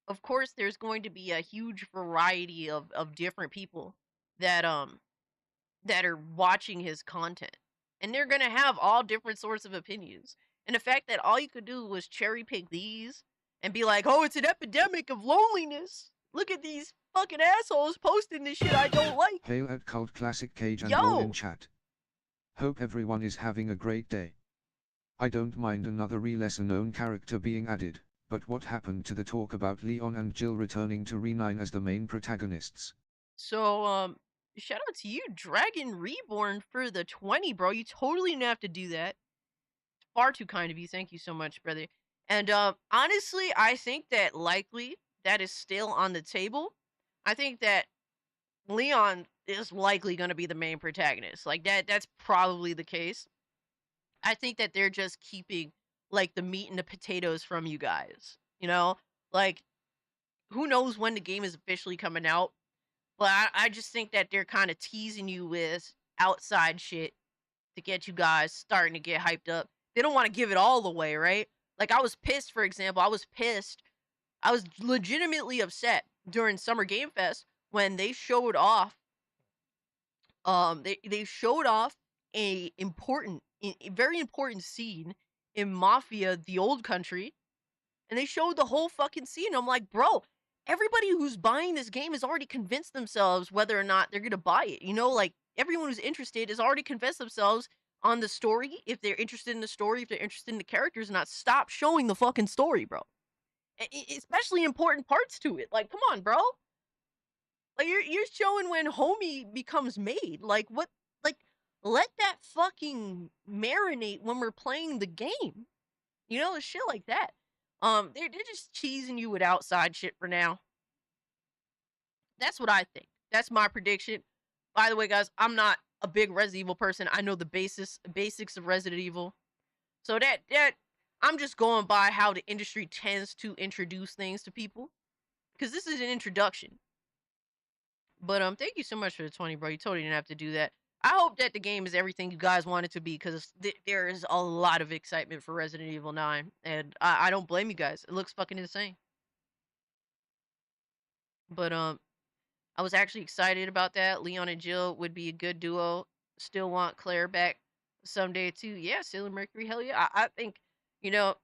of course, there's going to be a huge variety of different people that are watching his content. And they're going to have all different sorts of opinions. And the fact that all you could do was cherry pick these and be like, oh, it's an epidemic of loneliness. Look at these fucking assholes posting this shit I don't like. Hail at cultclassiccage and all in chat. Hope everyone is having a great day. I don't mind another lesser known character being added, but what happened to the talk about Leon and Jill returning to Re9 as the main protagonists? So, shout out to you, Dragon Reborn, for the 20, bro. You totally didn't have to do that. It's far too kind of you. Thank you so much, brother. And, honestly, I think that likely that is still on the table. I think that Leon is likely going to be the main protagonist. Like, that's probably the case. I think that they're just keeping, like, the meat and the potatoes from you guys. You know? Like, who knows when the game is officially coming out? But I just think that they're kind of teasing you with outside shit to get you guys starting to get hyped up. They don't want to give it all away, right? Like, I was pissed, for example. I was pissed. I was legitimately upset during Summer Game Fest when they showed off they showed off a very important scene in Mafia the Old Country, and they showed the whole fucking scene. I'm like, bro, everybody who's buying this game has already convinced themselves whether or not they're gonna buy it. You know, like, everyone who's interested has already convinced themselves on the story, if they're interested in the story, if they're interested in the characters, and not stop showing the fucking story, bro. Especially important parts to it. Like, come on, bro. Like, you're showing when homie becomes maid. Like, what? let that fucking marinate when we're playing the game. You know, shit like that. They're just cheesing you with outside shit for now. That's what I think. That's my prediction. By the way, guys, I'm not a big Resident Evil person. I know the basics of Resident Evil. So that I'm just going by how the industry tends to introduce things to people. Because this is an introduction. But thank you so much for the 20, bro. You totally didn't have to do that. I hope that the game is everything you guys want it to be, because there is a lot of excitement for Resident Evil 9. And I don't blame you guys. It looks fucking insane. But I was actually excited about that. Leon and Jill would be a good duo. Still want Claire back someday too. Yeah, Sailor Mercury, hell yeah. I think, you know,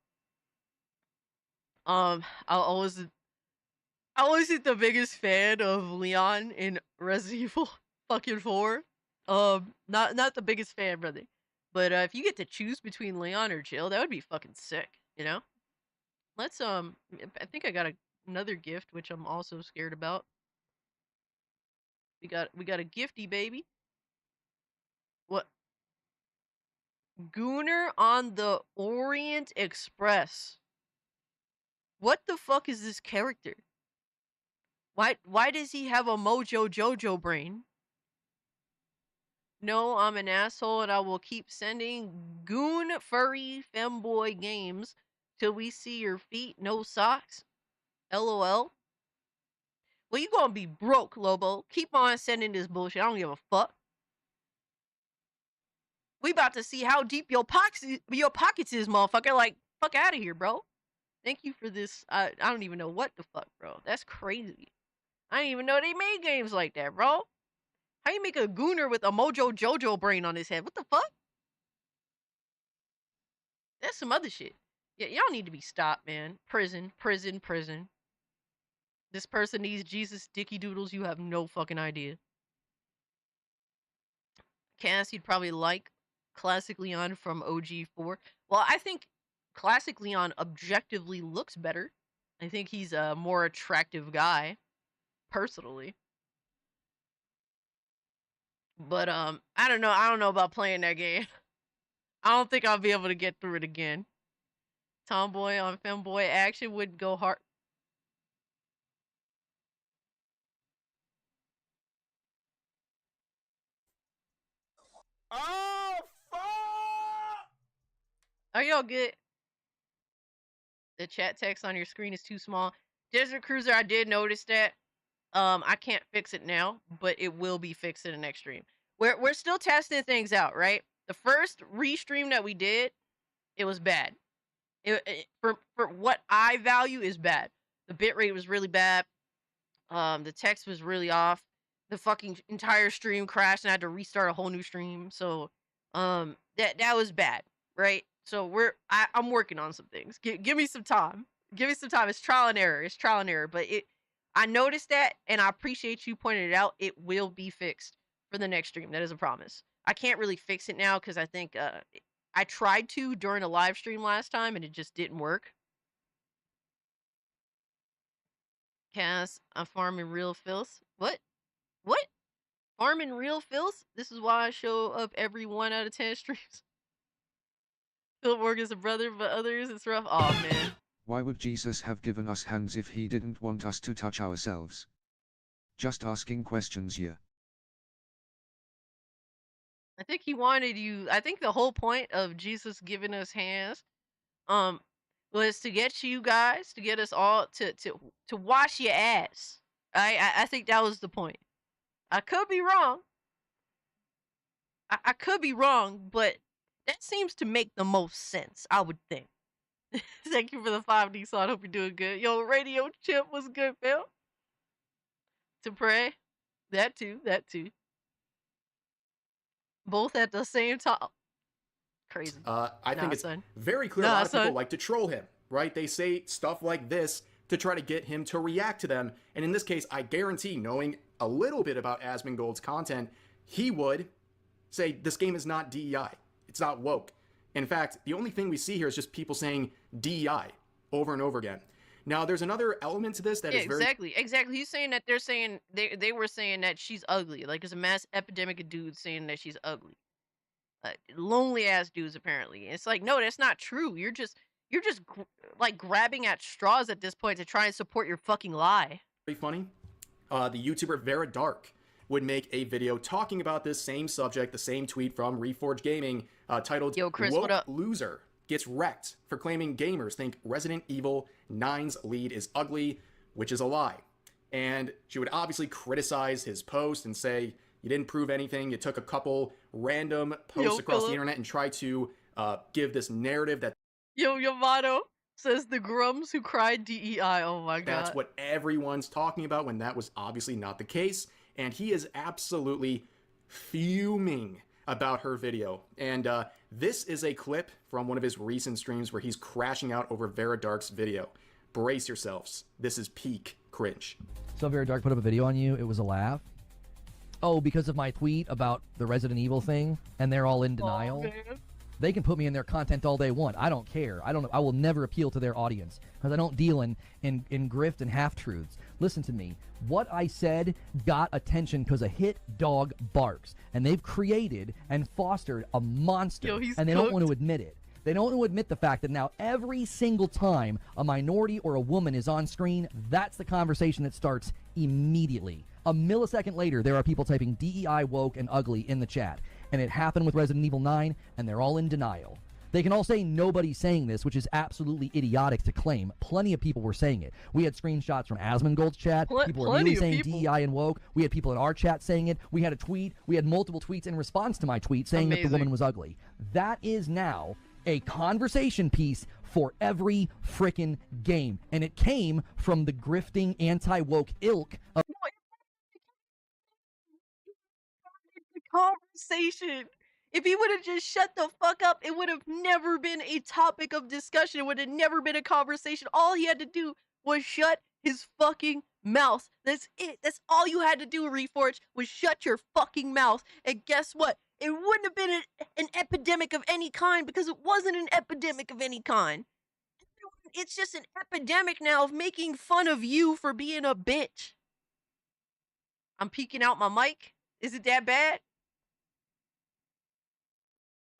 I always been the biggest fan of Leon in Resident Evil fucking 4. Not the biggest fan, brother. But if you get to choose between Leon or Jill, that would be fucking sick, you know? Let's I think I got another gift, which I'm also scared about. We got a gifty, baby. What? Gooner on the Orient Express. What the fuck is this character? Why does he have a Mojo Jojo brain? No, I'm an asshole and I will keep sending goon furry femboy games till we see your feet, no socks. LOL. Well, you gonna be broke, Lobo. Keep on sending this bullshit. I don't give a fuck. We about to see how deep your pockets is, motherfucker. Like, fuck out of here, bro. Thank you for this. I don't even know what the fuck, bro. That's crazy. I didn't even know they made games like that, bro. How you make a gooner with a Mojo Jojo brain on his head? What the fuck? That's some other shit. Yeah, y'all need to be stopped, man. Prison. This person needs Jesus Dicky Doodles. You have no fucking idea. Cass, you'd probably like Classic Leon from OG4. Well, I think Classic Leon objectively looks better. I think he's a more attractive guy, personally. But I don't know. I don't know about playing that game. I don't think I'll be able to get through it again. Tomboy on femboy action would go hard. Oh, fuck! Are y'all good? The chat text on your screen is too small. Desert Cruiser, I did notice that. I can't fix it now, but it will be fixed in the next stream. We're still testing things out, right? The first restream that we did, it was bad. For what I value is bad. The bitrate was really bad. The text was really off. The fucking entire stream crashed and I had to restart a whole new stream. So, that was bad, right? So I'm working on some things. Give me some time. Give me some time. It's trial and error. But I noticed that, and I appreciate you pointing it out. It will be fixed for the next stream. That is a promise. I can't really fix it now because I think I tried to during a live stream last time and it just didn't work. Cass, I'm farming real filth. What? Farming real filth? This is why I show up every 1 out of 10 streams. Philip Morgan's a brother, but others it's rough. Oh man. Why would Jesus have given us hands if he didn't want us to touch ourselves? Just asking questions here. I think he wanted you. I think the whole point of Jesus giving us hands was to get you guys, to get us all to wash your ass. I think that was the point. I could be wrong. I could be wrong, but that seems to make the most sense, I would think. Thank you for the 5D slot. Hope you're doing good. Yo, Radio Chip was good, Phil. To pray. That too. Both at the same time. Crazy. I think it's very clear a lot of people like to troll him, right? They say stuff like this to try to get him to react to them. And in this case, I guarantee, knowing a little bit about Asmongold's content, he would say this game is not DEI. It's not woke. In fact, the only thing we see here is just people saying DEI over and over again. Now, there's another element to this that is very... Exactly. He's saying that they were saying that she's ugly. Like, there's a mass epidemic of dudes saying that she's ugly. lonely ass dudes apparently. It's like, no, that's not true. You're just like grabbing at straws at this point to try and support your fucking lie. Very funny. The YouTuber Vera Dark would make a video talking about this same subject, the same tweet from Reforge Gaming, titled Yo, Chris, "Woke what up? Loser Gets Wrecked for Claiming Gamers Think Resident Evil 9's lead is ugly," which is a lie. And she would obviously criticize his post and say, you didn't prove anything. You took a couple random posts across the internet and tried to give this narrative that Yo, Yamato says the grums who cried DEI. Oh my god. that's what everyone's talking about, when that was obviously not the case. And he is absolutely fuming about her video. And this is a clip from one of his recent streams where he's crashing out over Vera Dark's video. Brace yourselves. This is peak cringe. So Vera Dark put up a video on you. It was a laugh. Oh, because of my tweet about the Resident Evil thing, and they're all in denial. Man. They can put me in their content all they want. I don't care. I will never appeal to their audience because I don't deal in grift and half-truths. Listen to me. What I said got attention because a hit dog barks, and they've created and fostered a monster, Yo, he's and they cooked. don't want to admit it. They don't want to admit the fact that now every single time a minority or a woman is on screen, that's the conversation that starts immediately. A millisecond later, there are people typing DEI, woke, and ugly in the chat. And it happened with Resident Evil 9, and they're all in denial. They can all say nobody's saying this, which is absolutely idiotic to claim. Plenty of people were saying it. We had screenshots from Asmongold's chat. People were really saying DEI and woke. We had people in our chat saying it. We had a tweet. We had multiple tweets in response to my tweet saying that the woman was ugly. That is now a conversation piece for every frickin' game. And it came from the grifting anti-woke ilk of Conversation. If he would have just shut the fuck up, it would have never been a topic of discussion. It would have never been a conversation. All he had to do was shut his fucking mouth. That's it. That's all you had to do, Reforge, was shut your fucking mouth. And guess what? It wouldn't have been an epidemic of any kind, because it wasn't an epidemic of any kind. It's just an epidemic now of making fun of you for being a bitch. I'm peeking out my mic. Is it that bad?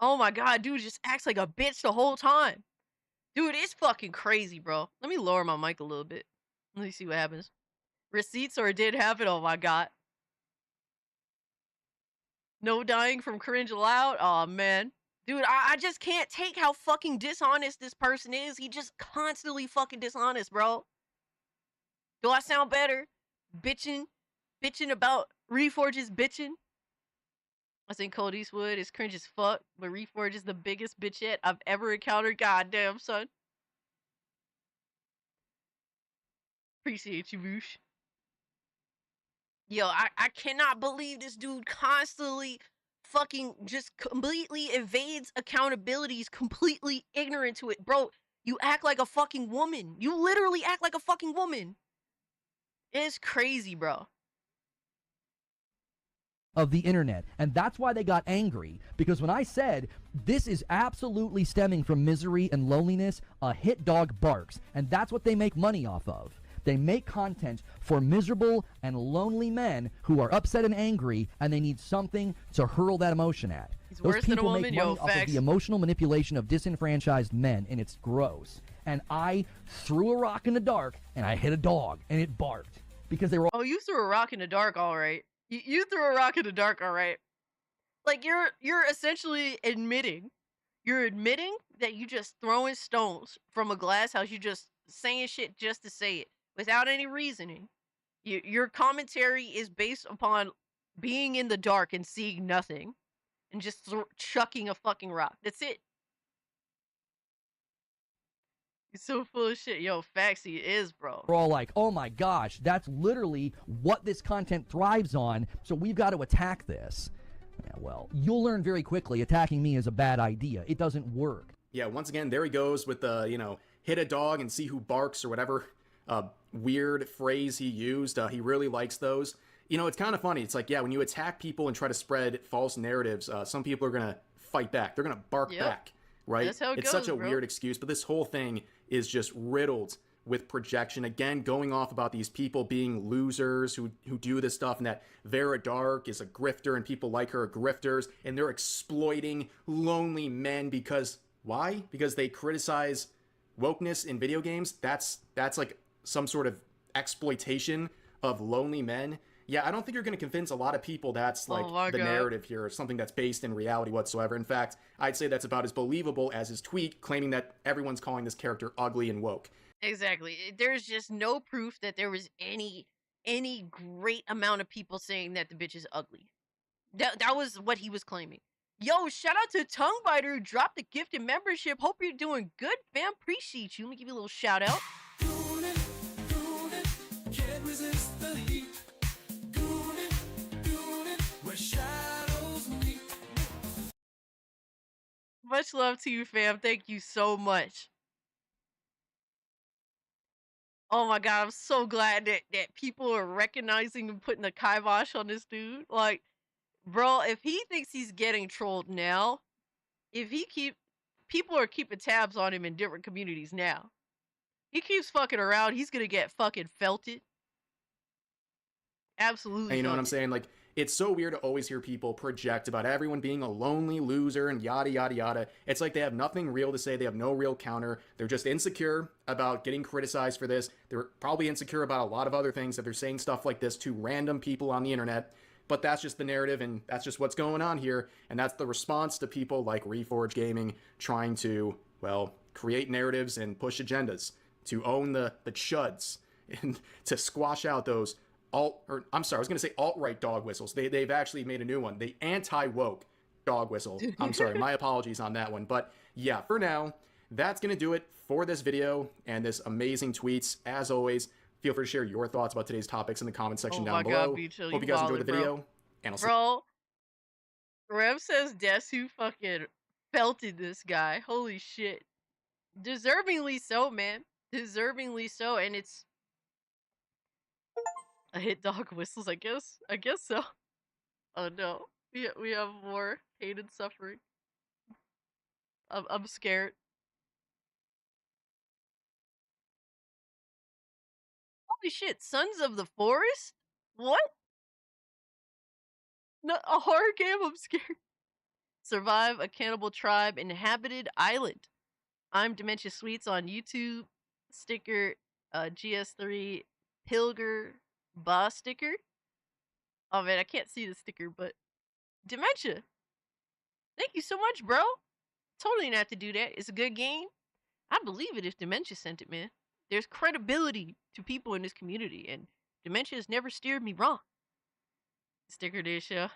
Oh my god, dude just acts like a bitch the whole time. Dude, it's fucking crazy, bro. Let me lower my mic a little bit. Let me see what happens. Receipts or it did happen? Oh my god. No dying from cringe allowed? Oh man. Dude, I just can't take how fucking dishonest this person is. He just constantly fucking dishonest, bro. Do I sound better? Bitching about Reforge's bitching? I think Cold Eastwood is cringe as fuck, but Reforge is the biggest bitch yet I've ever encountered. Goddamn, son. Appreciate you, Boosh. Yo, I cannot believe this dude constantly fucking just completely evades accountability. He's completely ignorant to it. Bro, you act like a fucking woman. You literally act like a fucking woman. It's crazy, bro. Of the internet. And that's why they got angry, because when I said this is absolutely stemming from misery and loneliness, a hit dog barks, and that's what they make money off of. They make content for miserable and lonely men who are upset and angry, and they need something to hurl that emotion at. Those people make money off of the emotional manipulation of disenfranchised men, and it's gross. And I threw a rock in the dark, and I hit a dog, and it barked because they were. Oh, you threw a rock in the dark, all right. You threw a rock in the dark, all right. Like you're essentially admitting that you just throwing stones from a glass house. You just saying shit just to say it without any reasoning. Your commentary is based upon being in the dark and seeing nothing, and just chucking a fucking rock. That's it. You're so full of shit. Yo, facts, he is, bro. We're all like, oh my gosh, that's literally what this content thrives on, so we've got to attack this. Yeah, well, you'll learn very quickly attacking me is a bad idea. It doesn't work. Yeah, once again, there he goes with the, hit a dog and see who barks or whatever weird phrase he used. He really likes those. It's kind of funny. It's like, yeah, when you attack people and try to spread false narratives, some people are going to fight back. They're going to bark back, right? That's how it it's goes, such a bro. weird excuse, but this whole thing is just riddled with projection, again going off about these people being losers who do this stuff, and that Vera Dark is a grifter and people like her are grifters, and they're exploiting lonely men because why? Because they criticize wokeness in video games. That's like some sort of exploitation of lonely men. Yeah, I don't think you're going to convince a lot of people that's like the narrative here, or something that's based in reality whatsoever. In fact, I'd say that's about as believable as his tweet claiming that everyone's calling this character ugly and woke. Exactly. There's just no proof that there was any great amount of people saying that the bitch is ugly. That was what he was claiming. Yo, shout out to Tonguebiter who dropped the gift and membership. Hope you're doing good, fam. Appreciate you. Let me give you a little shout out. Gooning, can't resist the heat. Gooning, where shadows meet. Much love to you, fam. Thank you so much. Oh my god, I'm so glad that people are recognizing and putting the kibosh on this dude. Like, bro, if he thinks he's getting trolled now, people are keeping tabs on him in different communities now. He keeps fucking around, he's gonna get fucking felted. Absolutely. And you know what I'm saying? Like, it's so weird to always hear people project about everyone being a lonely loser and yada, yada, yada. It's like they have nothing real to say. They have no real counter. They're just insecure about getting criticized for this. They're probably insecure about a lot of other things that they're saying stuff like this to random people on the internet. But that's just the narrative, and that's just what's going on here. And that's the response to people like Reforge Gaming trying to, well, create narratives and push agendas, to own the chuds, and to squash out those alt-right dog whistles. They've actually made a new one. The anti-woke dog whistle. I'm sorry, my apologies on that one. But yeah, for now, that's going to do it for this video and this amazing tweets. As always, feel free to share your thoughts about today's topics in the comment section down below. Hope you guys enjoyed the video. And I'll see you. Bro, Rev says Desu fucking felted this guy. Holy shit. Deservingly so, man. Deservingly so, and it's... I hit dog whistles, I guess. I guess so. Oh no. We have more pain and suffering. I'm scared. Holy shit, Sons of the Forest? What? No, a horror game? I'm scared. Survive a cannibal tribe inhabited island. I'm Dementia Sweets on YouTube. Sticker GS3 Pilger Boss sticker. Oh man, I can't see the sticker, but Dementia. Thank you so much, bro. Totally didn't have to do that. It's a good game. I'd believe it if Dementia sent it, man. There's credibility to people in this community, and Dementia has never steered me wrong. Sticker dish, yeah.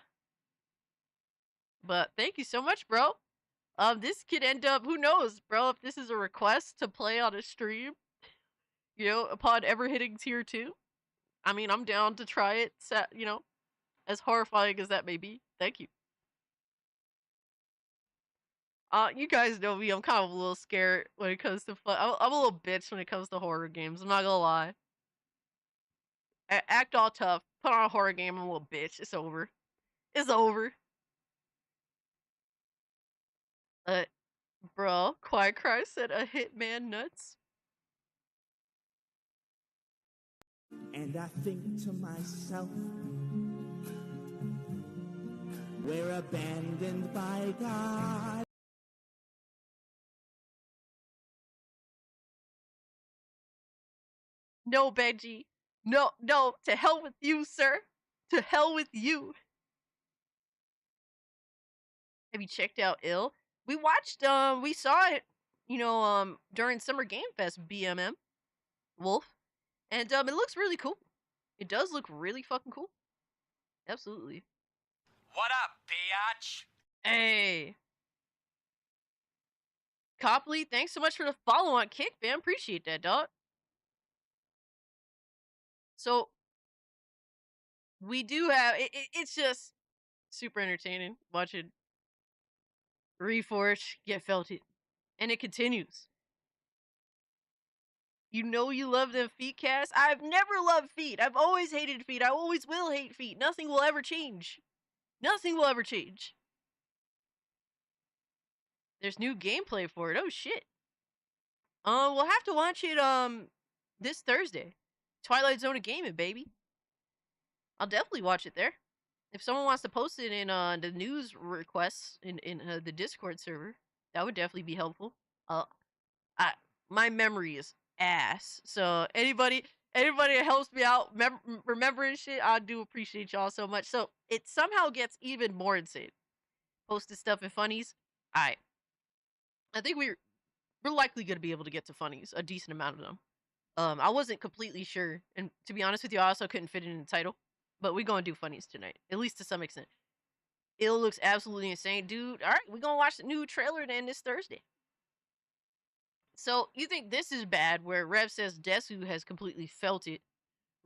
But thank you so much, bro. This could end up, who knows, bro, if this is a request to play on a stream, you know, upon ever hitting tier 2. I mean, I'm down to try it, you know, as horrifying as that may be. Thank you. You guys know me, I'm kind of a little scared when it comes to I'm a little bitch when it comes to horror games, I'm not gonna lie. Act all tough, put on a horror game, I'm a little bitch, it's over. It's over. Bro, Quiet Cry said a hitman nuts. And I think to myself, we're abandoned by God. No, Benji. No, to hell with you, sir. To hell with you. Have you checked out Ill? We watched, we saw it, you know, during Summer Game Fest, BMM, Wolf. And, it looks really cool. It does look really fucking cool. Absolutely. What up, biatch? Hey. Copley, thanks so much for the follow on Kick, man. Appreciate that, dog. So, we do have, it's just super entertaining watching Reforge get felted. And it continues. You know you love them feet, Cass. I've never loved feet. I've always hated feet. I always will hate feet. Nothing will ever change. Nothing will ever change. There's new gameplay for it. Oh shit. We'll have to watch it this Thursday. Twilight Zone of Gaming, baby. I'll definitely watch it there. If someone wants to post it in the news requests in the Discord server, that would definitely be helpful. My memory is ass, so anybody that helps me out remembering shit, I do appreciate y'all so much. So it somehow gets even more insane. Posted stuff in funnies. I think we're likely gonna be able to get to funnies, a decent amount of them. I wasn't completely sure, and to be honest with you, I also couldn't fit it in the title. But we're gonna do funnies tonight, at least to some extent. It looks absolutely insane, dude. All right, we're gonna watch the new trailer then this Thursday. So you think this is bad? Where Rev says Desu has completely felt it.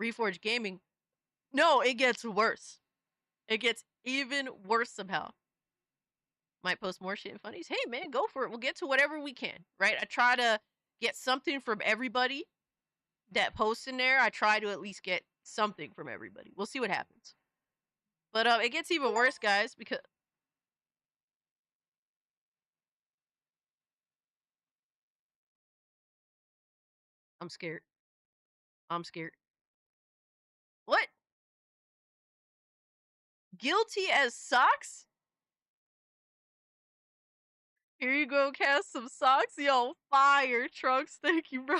Reforge Gaming, no, it gets worse. It gets even worse somehow. Might post more shit and funnies. Hey man, go for it. We'll get to whatever we can, right? I try to get something from everybody that posts in there. I try to at least get something from everybody. We'll see what happens. But it gets even worse, guys, because I'm scared. I'm scared. What? Guilty as socks? Here you go, cast some socks. Yo, fire, Trunks. Thank you, bro.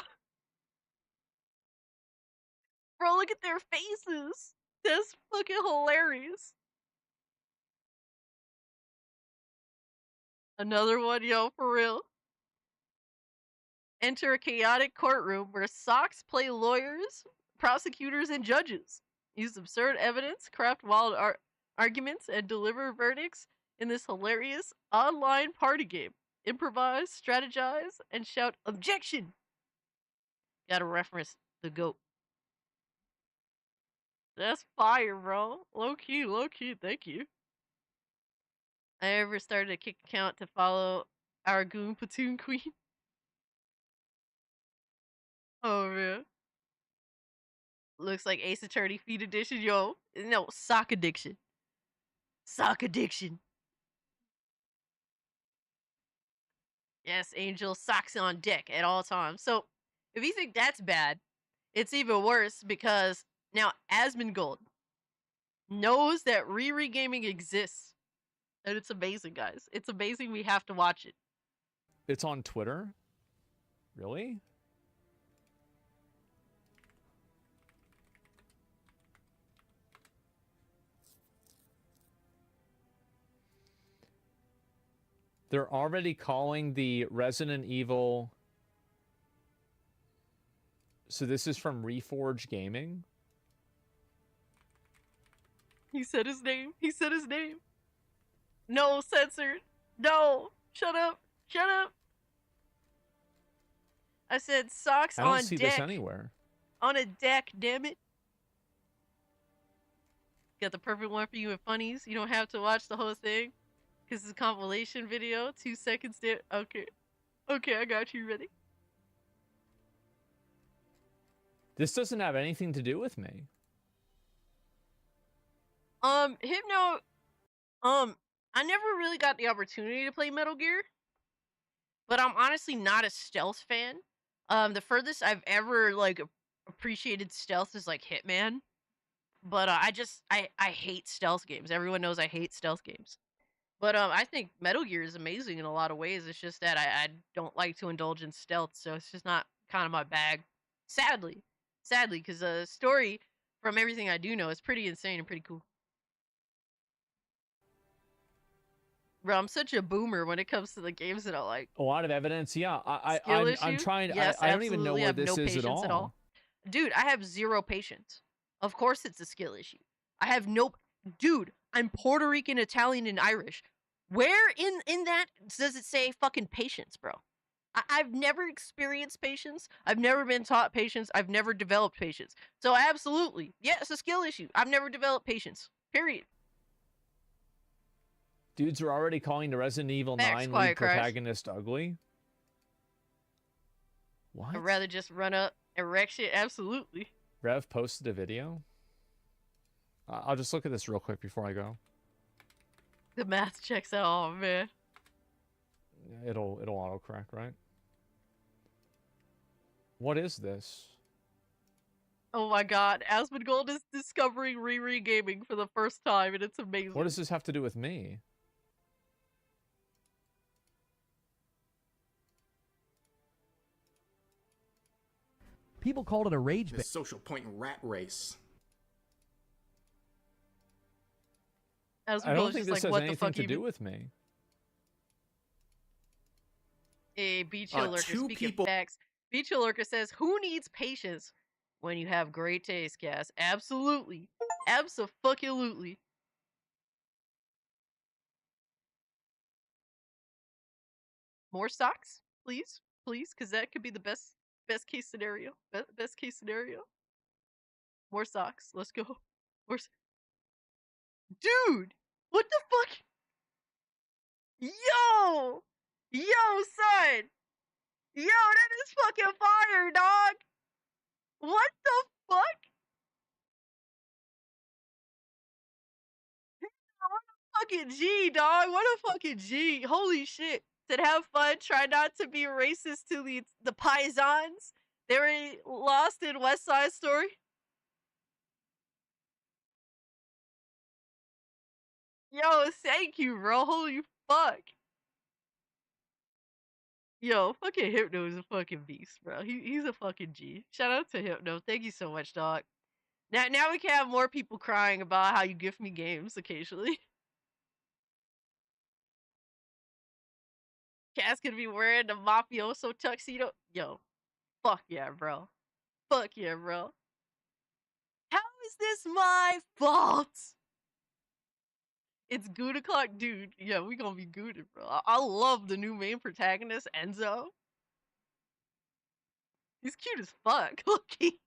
Bro, look at their faces. That's fucking hilarious. Another one, yo, for real. Enter a chaotic courtroom where socks play lawyers, prosecutors, and judges. Use absurd evidence, craft wild arguments, and deliver verdicts in this hilarious online party game. Improvise, strategize, and shout objection. Gotta reference the GOAT. That's fire, bro. Low key, thank you. I ever started a kick account to follow our goon platoon queen. Oh man. Looks like Ace Attorney Feet Edition, yo. No, sock addiction. Sock addiction. Yes, Angel, socks on deck at all times. So, if you think that's bad, it's even worse because now Asmongold knows that Riri Gaming exists. And it's amazing, guys. It's amazing. We have to watch it. It's on Twitter? Really? They're already calling the Resident Evil... So this is from Reforge Gaming? He said his name. He said his name. No, censored. No. Shut up. Shut up. I said socks on deck. I don't see this anywhere. On a deck, damn it. Got the perfect one for you in funnies. You don't have to watch the whole thing. Because it's a compilation video. 2 seconds there. Okay. Okay, I got you. Ready? This doesn't have anything to do with me. Hypno, I never really got the opportunity to play Metal Gear. But I'm honestly not a stealth fan. The furthest I've ever, like, appreciated stealth is, like, Hitman. But, I hate stealth games. Everyone knows I hate stealth games. But, I think Metal Gear is amazing in a lot of ways. It's just that I don't like to indulge in stealth, so it's just not kind of my bag. Sadly, because the story, from everything I do know, is pretty insane and pretty cool. Bro, I'm such a boomer when it comes to the games that I like. A lot of evidence, yeah. I'm trying. Yes, I don't even know where have this no is at patience all. Dude, I have zero patience. Of course it's a skill issue. I have no... Dude, I'm Puerto Rican, Italian, and Irish. Where in that does it say fucking patience, bro? I've never experienced patience. I've never been taught patience. I've never developed patience. So absolutely, yeah, it's a skill issue. I've never developed patience. Period. Dudes are already calling the Resident Evil 9 lead protagonist ugly. What? I'd rather just run up and wreck shit. Absolutely. Rev posted a video. I'll just look at this real quick before I go. The math checks out. Oh man. It'll autocorrect, right? What is this? Oh my god, Asmongold is discovering Riri gaming for the first time, and it's amazing. What does this have to do with me? People called it a rage The bait. social point rat race. I Asmongold don't is think just this like, has what the anything fuck to even? do with me. Hey, Beach Hill Lurker, two speaking people- of facts, Beach Hill Lurker says, who needs patience when you have great taste, Cass? Absolutely. Abso-fucking-lutely. More stocks, please, please, because that could be the best case scenario. Best case scenario. More stocks. Let's go. More. Dude, what the fuck? Yo, son. Yo, that is fucking fire, dog. What the fuck? What a fucking G, dog. What a fucking G. Holy shit. Said have fun. Try not to be racist to the paisans. They were lost in West Side Story. Yo, thank you, bro. Holy fuck. Yo, fucking Hypno is a fucking beast, bro. He's a fucking G. Shout out to Hypno. Thank you so much, dog. Now we can have more people crying about how you gift me games occasionally. Cass gonna be wearing the mafioso tuxedo. Yo, fuck yeah, bro. Fuck yeah, bro. How is this my fault? It's good o'clock, dude. Yeah, we gonna be good, bro. I love the new main protagonist, Enzo. He's cute as fuck. Low key.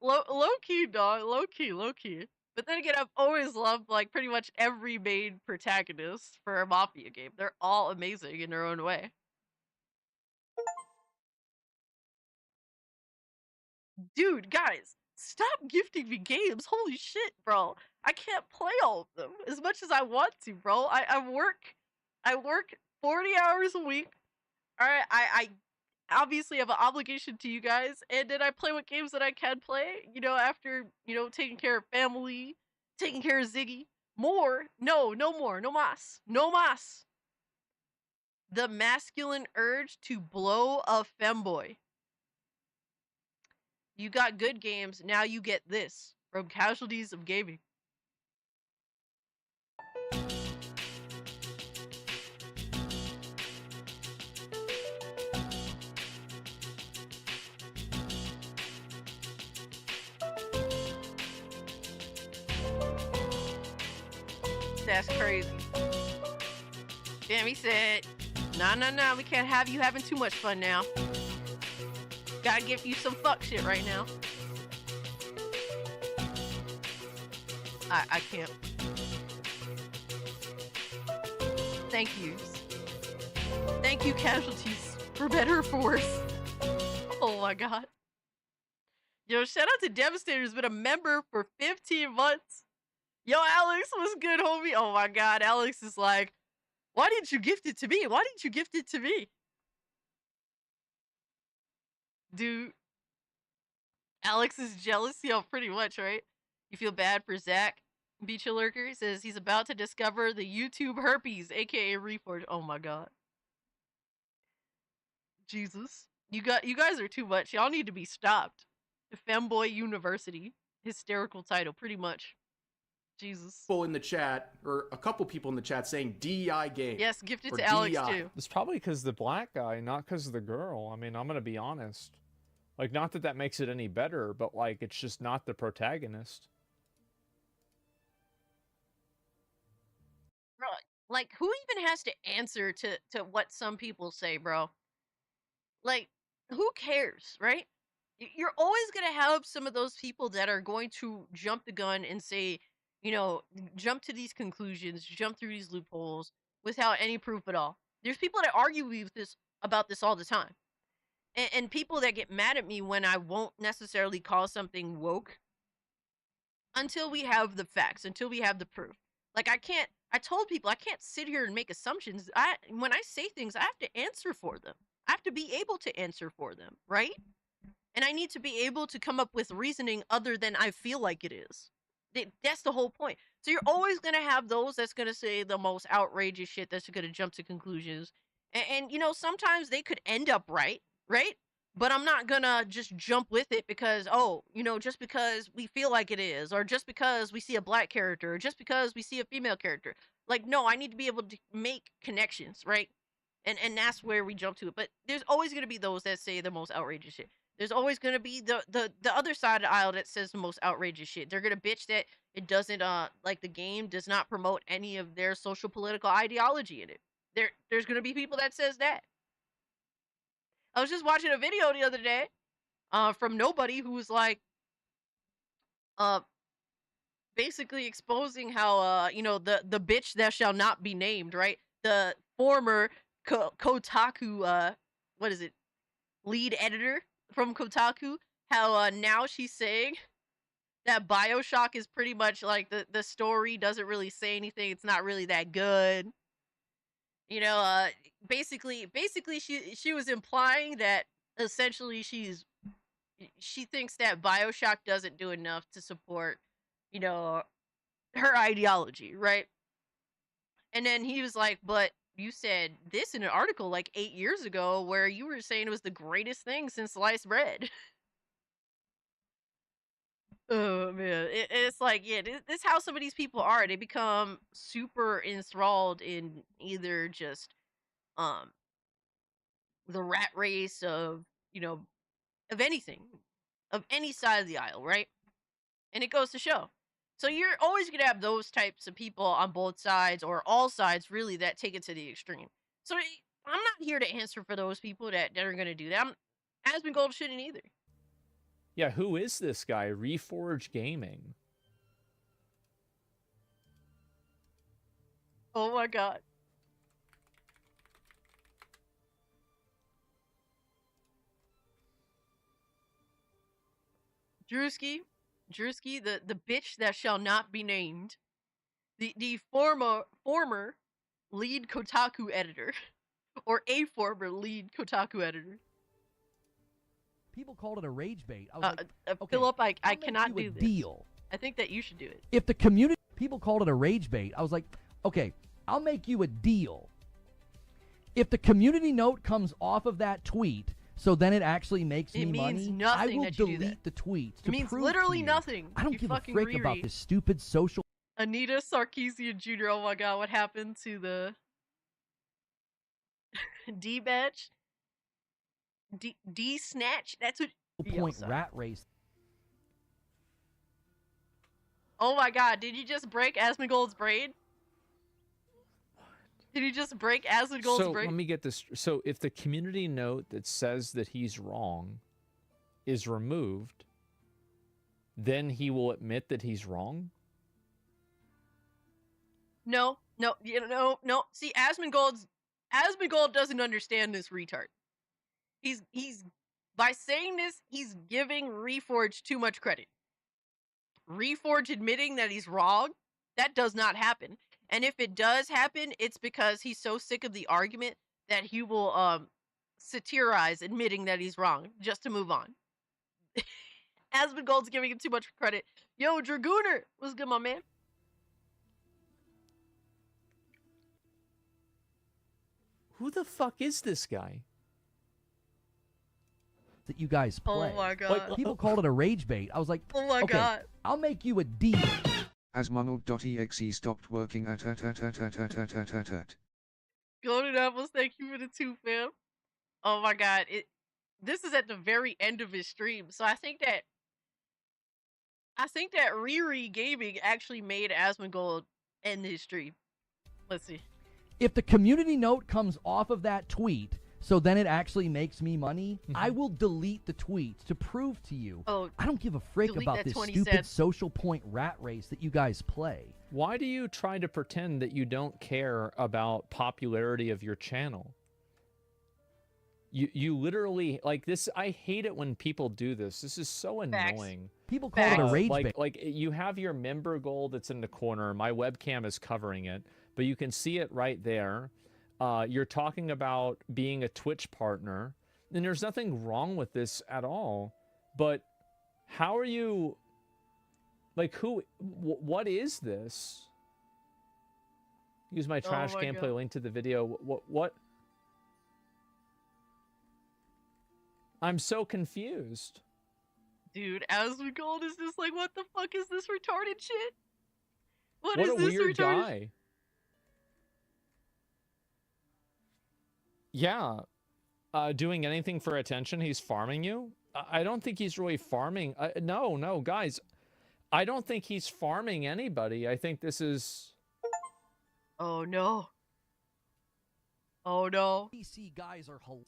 Low key, dog. Low key. But then again, I've always loved like pretty much every main protagonist for a Mafia game. They're all amazing in their own way. Dude, guys, stop gifting me games. Holy shit, bro. I can't play all of them as much as I want to, bro. I work 40 hours a week. Alright, I obviously have an obligation to you guys, and then I play what games that I can play, after, taking care of family, taking care of Ziggy. More? No more. No mas. No mas. The masculine urge to blow a femboy. You got good games, now you get this from Casualties of Gaming. That's crazy. Damn, he said, nah, we can't have you having too much fun now. Gotta give you some fuck shit right now. I can't. Thank yous. Thank you, Casualties, for better or for worse. Oh my god. Yo, shout out to Devastator, who's been a member for 15 months. Yo, Alex, what's good, homie? Oh my god, Alex is like, why didn't you gift it to me? Why didn't you gift it to me? Dude, Alex is jealous. Yo, pretty much, right? You feel bad for Zach. Beach Lurker says he's about to discover the YouTube herpes, aka Reforge. Oh my god. Jesus. You guys are too much. Y'all need to be stopped. Femboy University. Hysterical title, pretty much. Jesus. People in the chat, or a couple people in the chat saying DEI game. Yes, gift it or to Alex DEI. too. It's probably because the black guy, not because of the girl. I mean, I'm gonna be honest. Like, not that that makes it any better, but like, it's just not the protagonist. Bro, like, who even has to answer to what some people say, bro? Like, who cares, right? You're always gonna have some of those people that are going to jump the gun and say, jump to these conclusions, jump through these loopholes without any proof at all. There's people that argue with about this all the time. And people that get mad at me when I won't necessarily call something woke until we have the facts, until we have the proof. Like, I told people I can't sit here and make assumptions. When I say things, I have to answer for them. I have to be able to answer for them, right? And I need to be able to come up with reasoning other than I feel like it is. That's the whole point. So you're always going to have those that's going to say the most outrageous shit that's going to jump to conclusions. And, you know, sometimes they could end up right, right? But I'm not going to just jump with it because, oh, you know, just because we feel like it is, or just because we see a black character, or just because we see a female character. Like, no, I need to be able to make connections, right? And that's where we jump to it. But there's always going to be those that say the most outrageous shit. There's always going to be the other side of the aisle that says the most outrageous shit. They're going to bitch that it doesn't like the game does not promote any of their social political ideology in it. There's going to be people that says that. I was just watching a video the other day from nobody who was like basically exposing how you know, the bitch that shall not be named, right? The former Kotaku what is it? Lead editor from Kotaku, how now she's saying that BioShock is pretty much like the story doesn't really say anything. It's not really that good. You know, basically she was implying that essentially she thinks that BioShock doesn't do enough to support, you know, her ideology, right? And then he was like, but you said this in an article like 8 years ago where you were saying it was the greatest thing since sliced bread. Oh man, it's like, yeah, this is how some of these people are. They become super enthralled in either just um the rat race of, you know, of anything, of any side of the aisle, right? And it goes to show. So you're always gonna have those types of people on both sides, or all sides, really, that take it to the extreme. So I'm not here to answer for those people that are gonna do that. Asmongold shouldn't either. Yeah, who is this guy? Reforge Gaming. Oh my god. Drewski, the bitch that shall not be named, the former lead Kotaku editor, or a former lead Kotaku editor. People called it a rage bait. I was like, okay, Philip, I I'll cannot make you do a this. Deal. I think that you should do it. If the community people called it a rage bait, I was like, okay, I'll make you a deal. If the community note comes off of that tweet, so then it actually makes me money, I will delete the tweets. It means literally nothing. I don't give a frick about this stupid social. Anita Sarkeesian Jr. Oh my god, what happened to the D badge? D snatch? That's what. Point rat race. Oh my god, did you just break Asmongold's brain? Did you just break Asmongold's brain? So let me get this. So if the community note that says that he's wrong is removed, then he will admit that he's wrong? No. See, Asmongold doesn't understand this retard. He's by saying this, he's giving Reforge too much credit. Reforge admitting that he's wrong, that does not happen. And if it does happen, it's because he's so sick of the argument that he will satirize admitting that he's wrong just to move on. Asmongold's giving him too much credit. Yo, Dragooner, what's good, my man? Who the fuck is this guy? That you guys play. Oh my god. People called it a rage bait. I was like, oh my god. I'll make you a deal. Asmongold.exe stopped working at. Golden Apples, thank you for the 2, fam. Oh my god. This is at the very end of his stream, so I think that Riri Gaming actually made Asmongold end his stream. Let's see. If the community note comes off of that tweet, so then it actually makes me money, I will delete the tweets to prove to you. Oh, I don't give a frick about this stupid social point rat race that you guys play. Why do you try to pretend that you don't care about popularity of your channel? You literally, like this, I hate it when people do this. This is so annoying. People call it a rage bait. Like you have your member goal that's in the corner. My webcam is covering it, but you can see it right there. You're talking about being a Twitch partner, and there's nothing wrong with this at all. But how are you, like, what is this? Use my trash gameplay link to the video. What? I'm so confused. Dude, Asmongold is just like, what the fuck is this retarded shit? What What is a this weird retarded guy. Yeah. Doing anything for attention, he's farming you? I don't think he's really farming. No, guys. I don't think he's farming anybody. I think this is... Oh, no. Oh, no. PC guys are hilarious.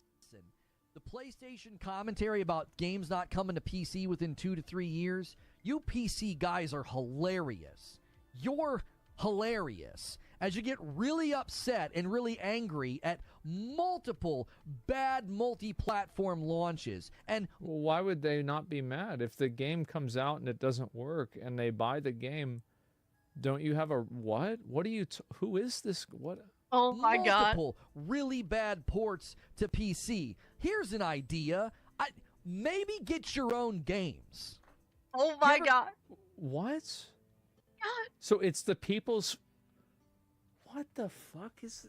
The PlayStation commentary about games not coming to PC within 2 to 3 years, you PC guys are hilarious. You're hilarious. As you get really upset and really angry at multiple bad multi-platform launches. And well, why would they not be mad? If the game comes out and it doesn't work and they buy the game, don't you have a what? What are you who is this? What? Oh my god. Multiple really bad ports to PC. Here's an idea. Maybe get your own games. Oh my god. What? God. So it's the people's... What the fuck is...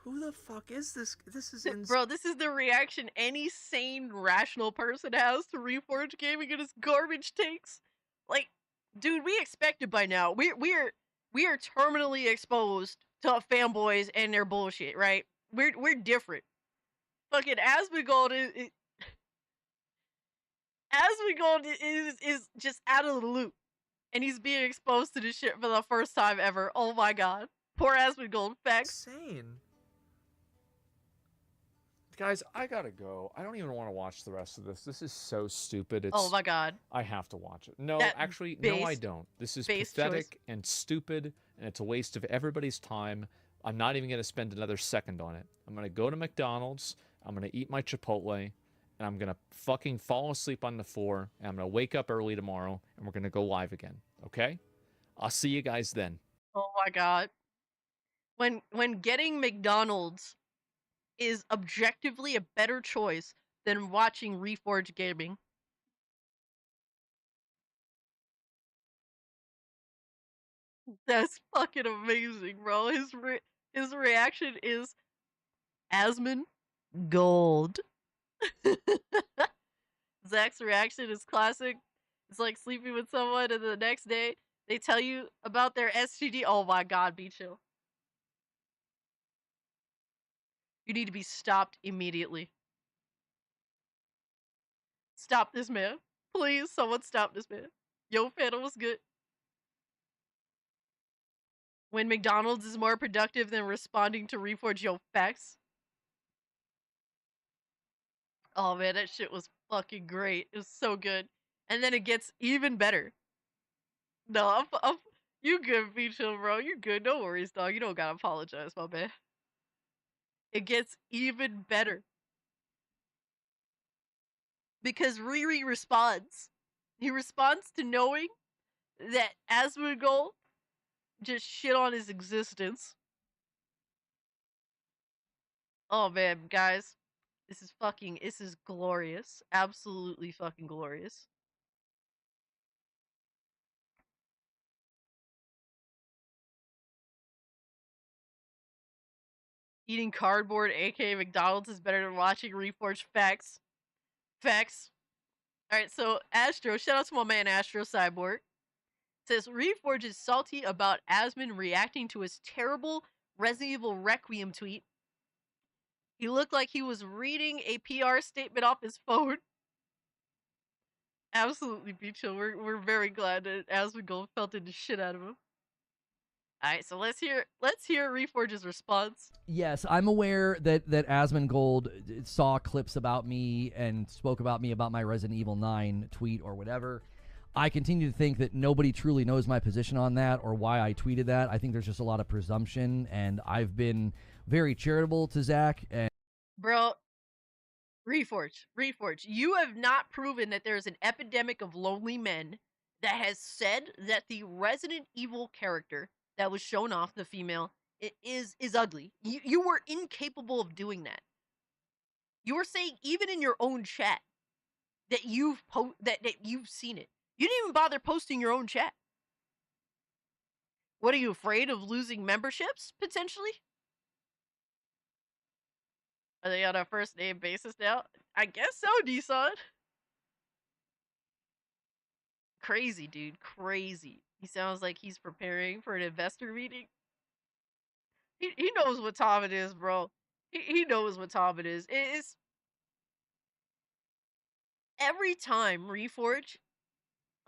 Who the fuck is this? This is Bro, this is the reaction any sane, rational person has to Reforge Gaming and its garbage takes. Like, dude, we expect it by now. We are terminally exposed to fanboys and their bullshit, right? We're different. Fucking Asmongold is just out of the loop. And he's being exposed to this shit for the first time ever. Oh my god. Poor Asmongold. Facts. Insane. Guys, I gotta go. I don't even want to watch the rest of this. This is so stupid. It's, oh my god. I have to watch it. No, That actually, base- no, I don't. This is base pathetic choice. and stupid, and it's a waste of everybody's time. I'm not even going to spend another second on it. I'm going to go to McDonald's, I'm going to eat my Chipotle, and I'm going to fucking fall asleep on the floor, and I'm going to wake up early tomorrow, and we're going to go live again, okay? I'll see you guys then. Oh my god. When getting McDonald's is objectively a better choice than watching Reforge Gaming. That's fucking amazing, bro. His reaction is Asmongold. Zach's reaction is classic. It's like sleeping with someone and the next day they tell you about their STD. Oh my god, be chill. You need to be stopped immediately. Stop this man. Please, someone stop this man. Yo, Phantom was good. When McDonald's is more productive than responding to Reforge, yo, facts. Oh man, that shit was fucking great. It was so good. And then it gets even better. No, you good, be chill, bro. You good. No worries, dog. You don't gotta apologize, my man. It gets even better. Because Riri responds. He responds to knowing that Asmongold just shit on his existence. Oh man, guys. This is glorious. Absolutely fucking glorious. Eating cardboard, aka McDonald's, is better than watching Reforge. Facts. Facts. Alright, so Astro, shout out to my man Astro Cyborg. Says Reforge is salty about Asmon reacting to his terrible Resident Evil Requiem tweet. He looked like he was reading a PR statement off his phone. Absolutely, be chill. We're very glad that Asmongold felted the shit out of him. Alright, so let's hear Reforge's response. Yes, I'm aware that Asmongold saw clips about me and spoke about me about my Resident Evil 9 tweet or whatever. I continue to think that nobody truly knows my position on that or why I tweeted that. I think there's just a lot of presumption, and I've been very charitable to Zach. And bro, Reforge, you have not proven that there's an epidemic of lonely men that has said that the Resident Evil character that was shown off, the female, is ugly. You were incapable of doing that. You were saying, even in your own chat, that you've that you've seen it. You didn't even bother posting your own chat. What are you afraid of losing memberships potentially? Are they on a first name basis now? I guess so, Nissan. Crazy, dude. Crazy. He sounds like he's preparing for an investor meeting. He knows what time it is, bro. He knows what time it is. It's every time Reforge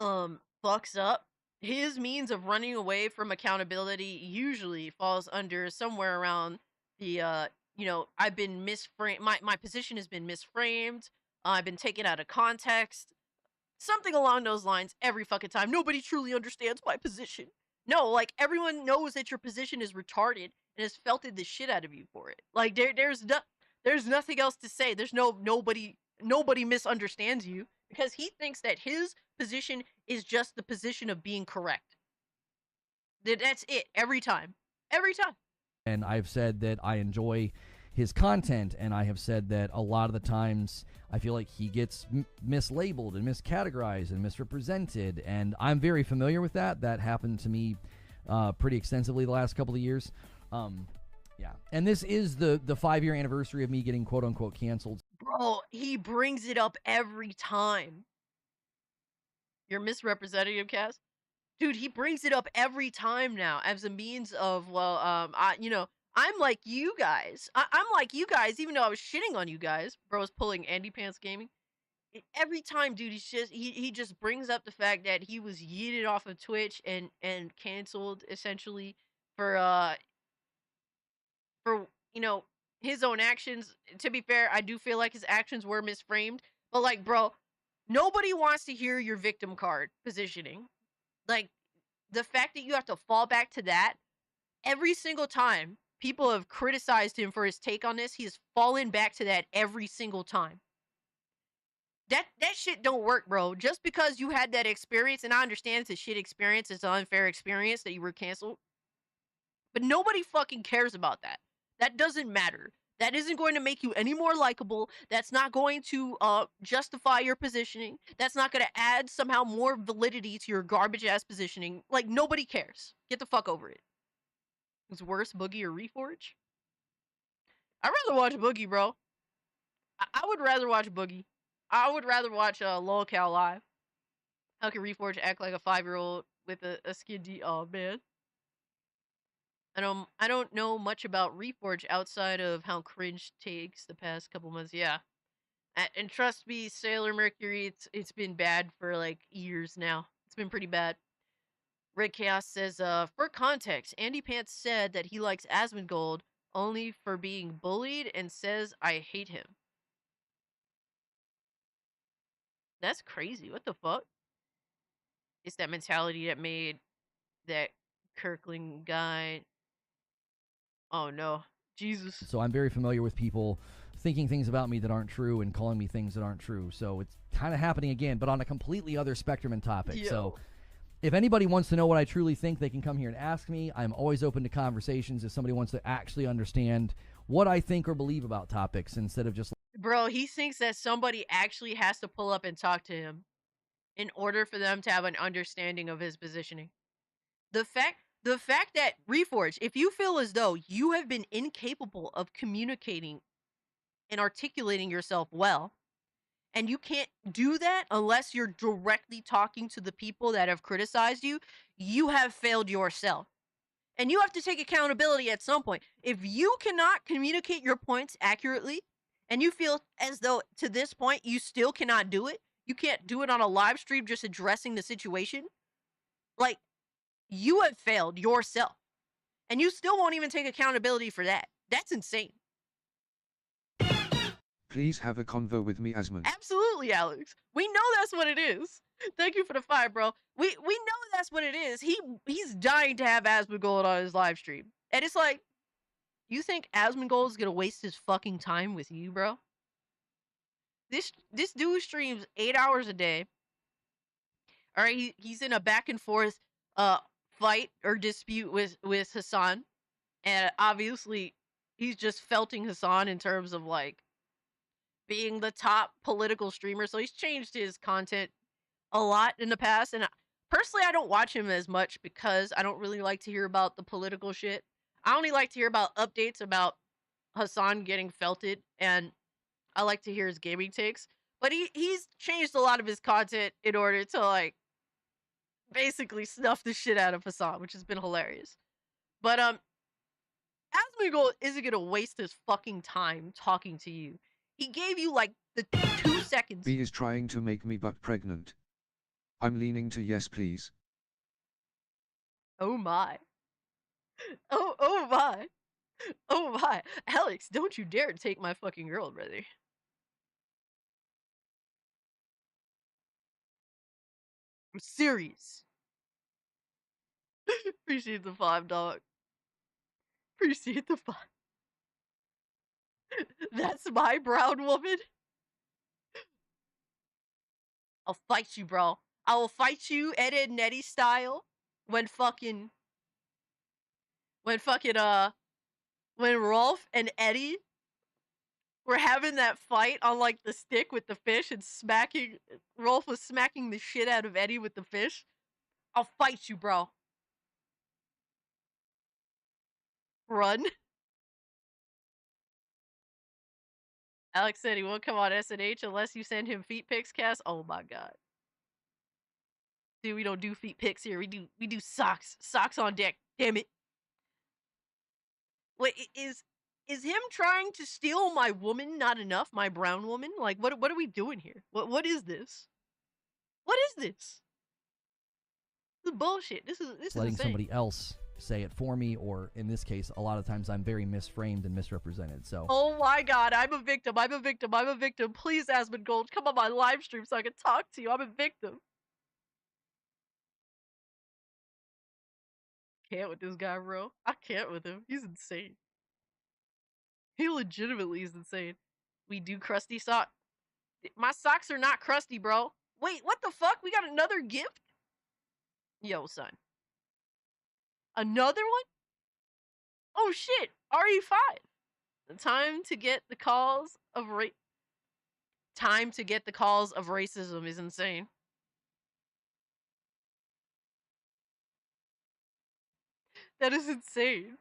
fucks up, his means of running away from accountability usually falls under somewhere around the I've been misframed, my position has been misframed, I've been taken out of context, something along those lines every fucking time. Nobody truly understands my position. No, like everyone knows that your position is retarded and has felted the shit out of you for it. Like there's nothing else to say. There's nobody misunderstands you because he thinks that his position is just the position of being correct. That's it every time. Every time. And I've said that I enjoy his content, and I have said that a lot of the times I feel like he gets mislabeled and miscategorized and misrepresented, and I'm very familiar with that. That happened to me pretty extensively the last couple of years. Yeah, and this is the 5-year anniversary of me getting quote-unquote canceled. Bro, he brings it up every time. You're misrepresenting him, Cass? Dude, he brings it up every time now as a means of, I'm like you guys. I'm like you guys, even though I was shitting on you guys. Bro was pulling Andy Pants Gaming. Every time, dude, he just brings up the fact that he was yeeted off of Twitch and canceled essentially for his own actions. To be fair, I do feel like his actions were misframed. But like, bro, nobody wants to hear your victim card positioning. Like, the fact that you have to fall back to that every single time people have criticized him for his take on this, he has fallen back to that every single time. That shit don't work, bro. Just because you had that experience, and I understand it's a shit experience, it's an unfair experience that you were canceled, but nobody fucking cares about that. That doesn't matter. That isn't going to make you any more likable. That's not going to justify your positioning. That's not going to add somehow more validity to your garbage ass positioning. Like, nobody cares. Get the fuck over it. Who's worse, Boogie or Reforge? I'd rather watch Boogie, bro. I would rather watch Boogie. I would rather watch LolCal live. How can Reforge act like a 5-year-old with a skin D? Oh, man. I don't know much about Reforge outside of how cringe takes the past couple months. Yeah, and trust me, Sailor Mercury, it's been bad for like years now. It's been pretty bad. Red Chaos says, for context, Andy Pants said that he likes Asmongold only for being bullied and says I hate him. That's crazy. What the fuck? It's that mentality that made that Kirkling guy. Oh no. Jesus. So I'm very familiar with people thinking things about me that aren't true and calling me things that aren't true. So it's kind of happening again, but on a completely other spectrum and topic. Yo. So if anybody wants to know what I truly think, they can come here and ask me. I'm always open to conversations if somebody wants to actually understand what I think or believe about topics instead of just... Bro, he thinks that somebody actually has to pull up and talk to him in order for them to have an understanding of his positioning. The fact that Reforge, if you feel as though you have been incapable of communicating and articulating yourself well, and you can't do that unless you're directly talking to the people that have criticized you, you have failed yourself. And you have to take accountability at some point. If you cannot communicate your points accurately, and you feel as though to this point you still cannot do it, you can't do it on a live stream just addressing the situation, like, you have failed yourself. And you still won't even take accountability for that. That's insane. Please have a convo with me, Asmon. Absolutely, Alex. We know that's what it is. Thank you for the fire, bro. We know that's what it is. He's dying to have Asmongold on his live stream. And it's like, you think Asmongold is gonna waste his fucking time with you, bro? This dude streams 8 hours a day. Alright, he's in a back and forth fight or dispute with Hassan. And obviously he's just felting Hassan in terms of like being the top political streamer, so he's changed his content a lot in the past. And personally, I don't watch him as much because I don't really like to hear about the political shit. I only like to hear about updates about Hassan getting felted, and I like to hear his gaming takes. But he's changed a lot of his content in order to like basically snuff the shit out of Hassan, which has been hilarious. But Asmongold isn't gonna waste his fucking time talking to you. He gave you like the 2 seconds. B is trying to make me butt pregnant. I'm leaning to yes, please. Oh my. Oh my. Oh my. Alex, don't you dare take my fucking girl, brother. I'm serious. Appreciate the 5, dog. Appreciate the 5. That's my brown woman. I'll fight you, bro. I will fight you Ed and Nettie style when Rolf and Eddie were having that fight on like the stick with the fish and Rolf was smacking the shit out of Eddie with the fish. I'll fight you, bro. Run. Alex said he won't come on SNH unless you send him feet pics, Cass. Oh my god. Dude, we don't do feet pics here. We do socks. Socks on deck. Damn it. Wait, is him trying to steal my woman not enough? My brown woman? Like, what are we doing here? What is this? What is this? This is bullshit. This is letting insane. somebody else say it for me, or in this case, a lot of times I'm very misframed and misrepresented. So. Oh my god, I'm a victim. I'm a victim. I'm a victim. Please, Asmongold, come on my live stream so I can talk to you. I'm a victim. Can't with this guy, bro. I can't with him. He's insane. He legitimately is insane. We do crusty sock. My socks are not crusty, bro. Wait, what the fuck? We got another gift? Yo, son. Another one? Oh shit, RE5. Time to get the calls of racism is insane. That is insane.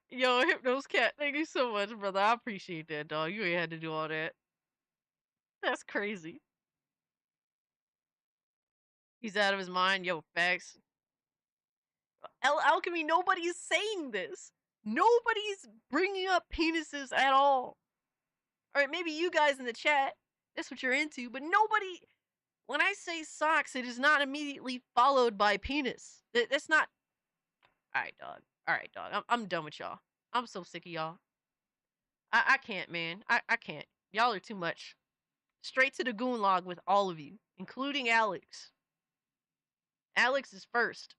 Yo, Hypnos Cat, thank you so much, brother. I appreciate that, dog. You ain't had to do all that. That's crazy. He's out of his mind. Yo, facts. Alchemy, nobody's saying this. Nobody's bringing up penises at all. Alright, maybe you guys in the chat, that's what you're into, but nobody... When I say socks, it is not immediately followed by penis. That's not... Alright, dog. Alright, dog. I'm done with y'all. I'm so sick of y'all. I can't, man. I can't. Y'all are too much. Straight to the goon log with all of you, including Alex. Alex is first.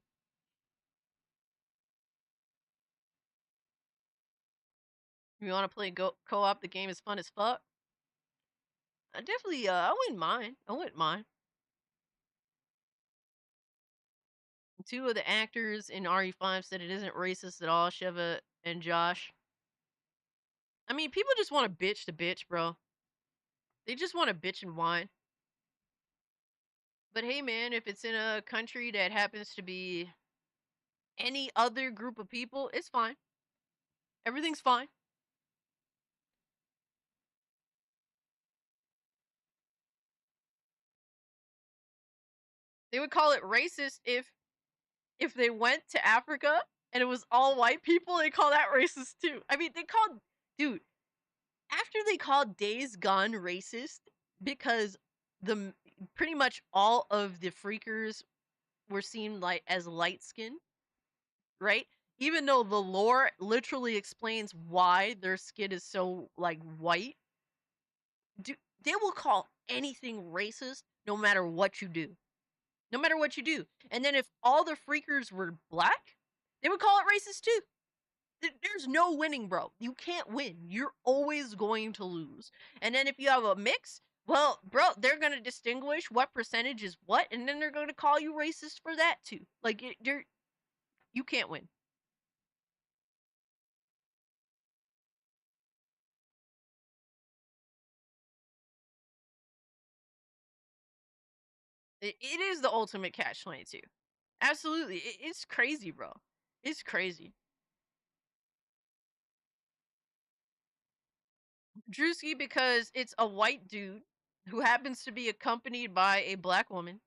You want to play co-op? The game is fun as fuck. Definitely, I wouldn't mind. I wouldn't mind. 2 of the actors in RE5 said it isn't racist at all, Sheva and Josh. I mean, people just want to bitch, bro. They just want to bitch and whine. But hey, man, if it's in a country that happens to be any other group of people, it's fine. Everything's fine. They would call it racist if they went to Africa and it was all white people, they call that racist too. I mean, dude, after they called Days Gone racist because pretty much all of the freakers were seen like as light skinned, right? Even though the lore literally explains why their skin is so like white, they will call anything racist no matter what you do. No matter what you do. And then if all the freakers were black, they would call it racist too. There's no winning, bro. You can't win. You're always going to lose. And then if you have a mix, well, bro, they're going to distinguish what percentage is what, and then they're going to call you racist for that too. Like, you can't win. It is the ultimate catch-22. Absolutely. It's crazy, bro. It's crazy. Drewski, because it's a white dude who happens to be accompanied by a black woman.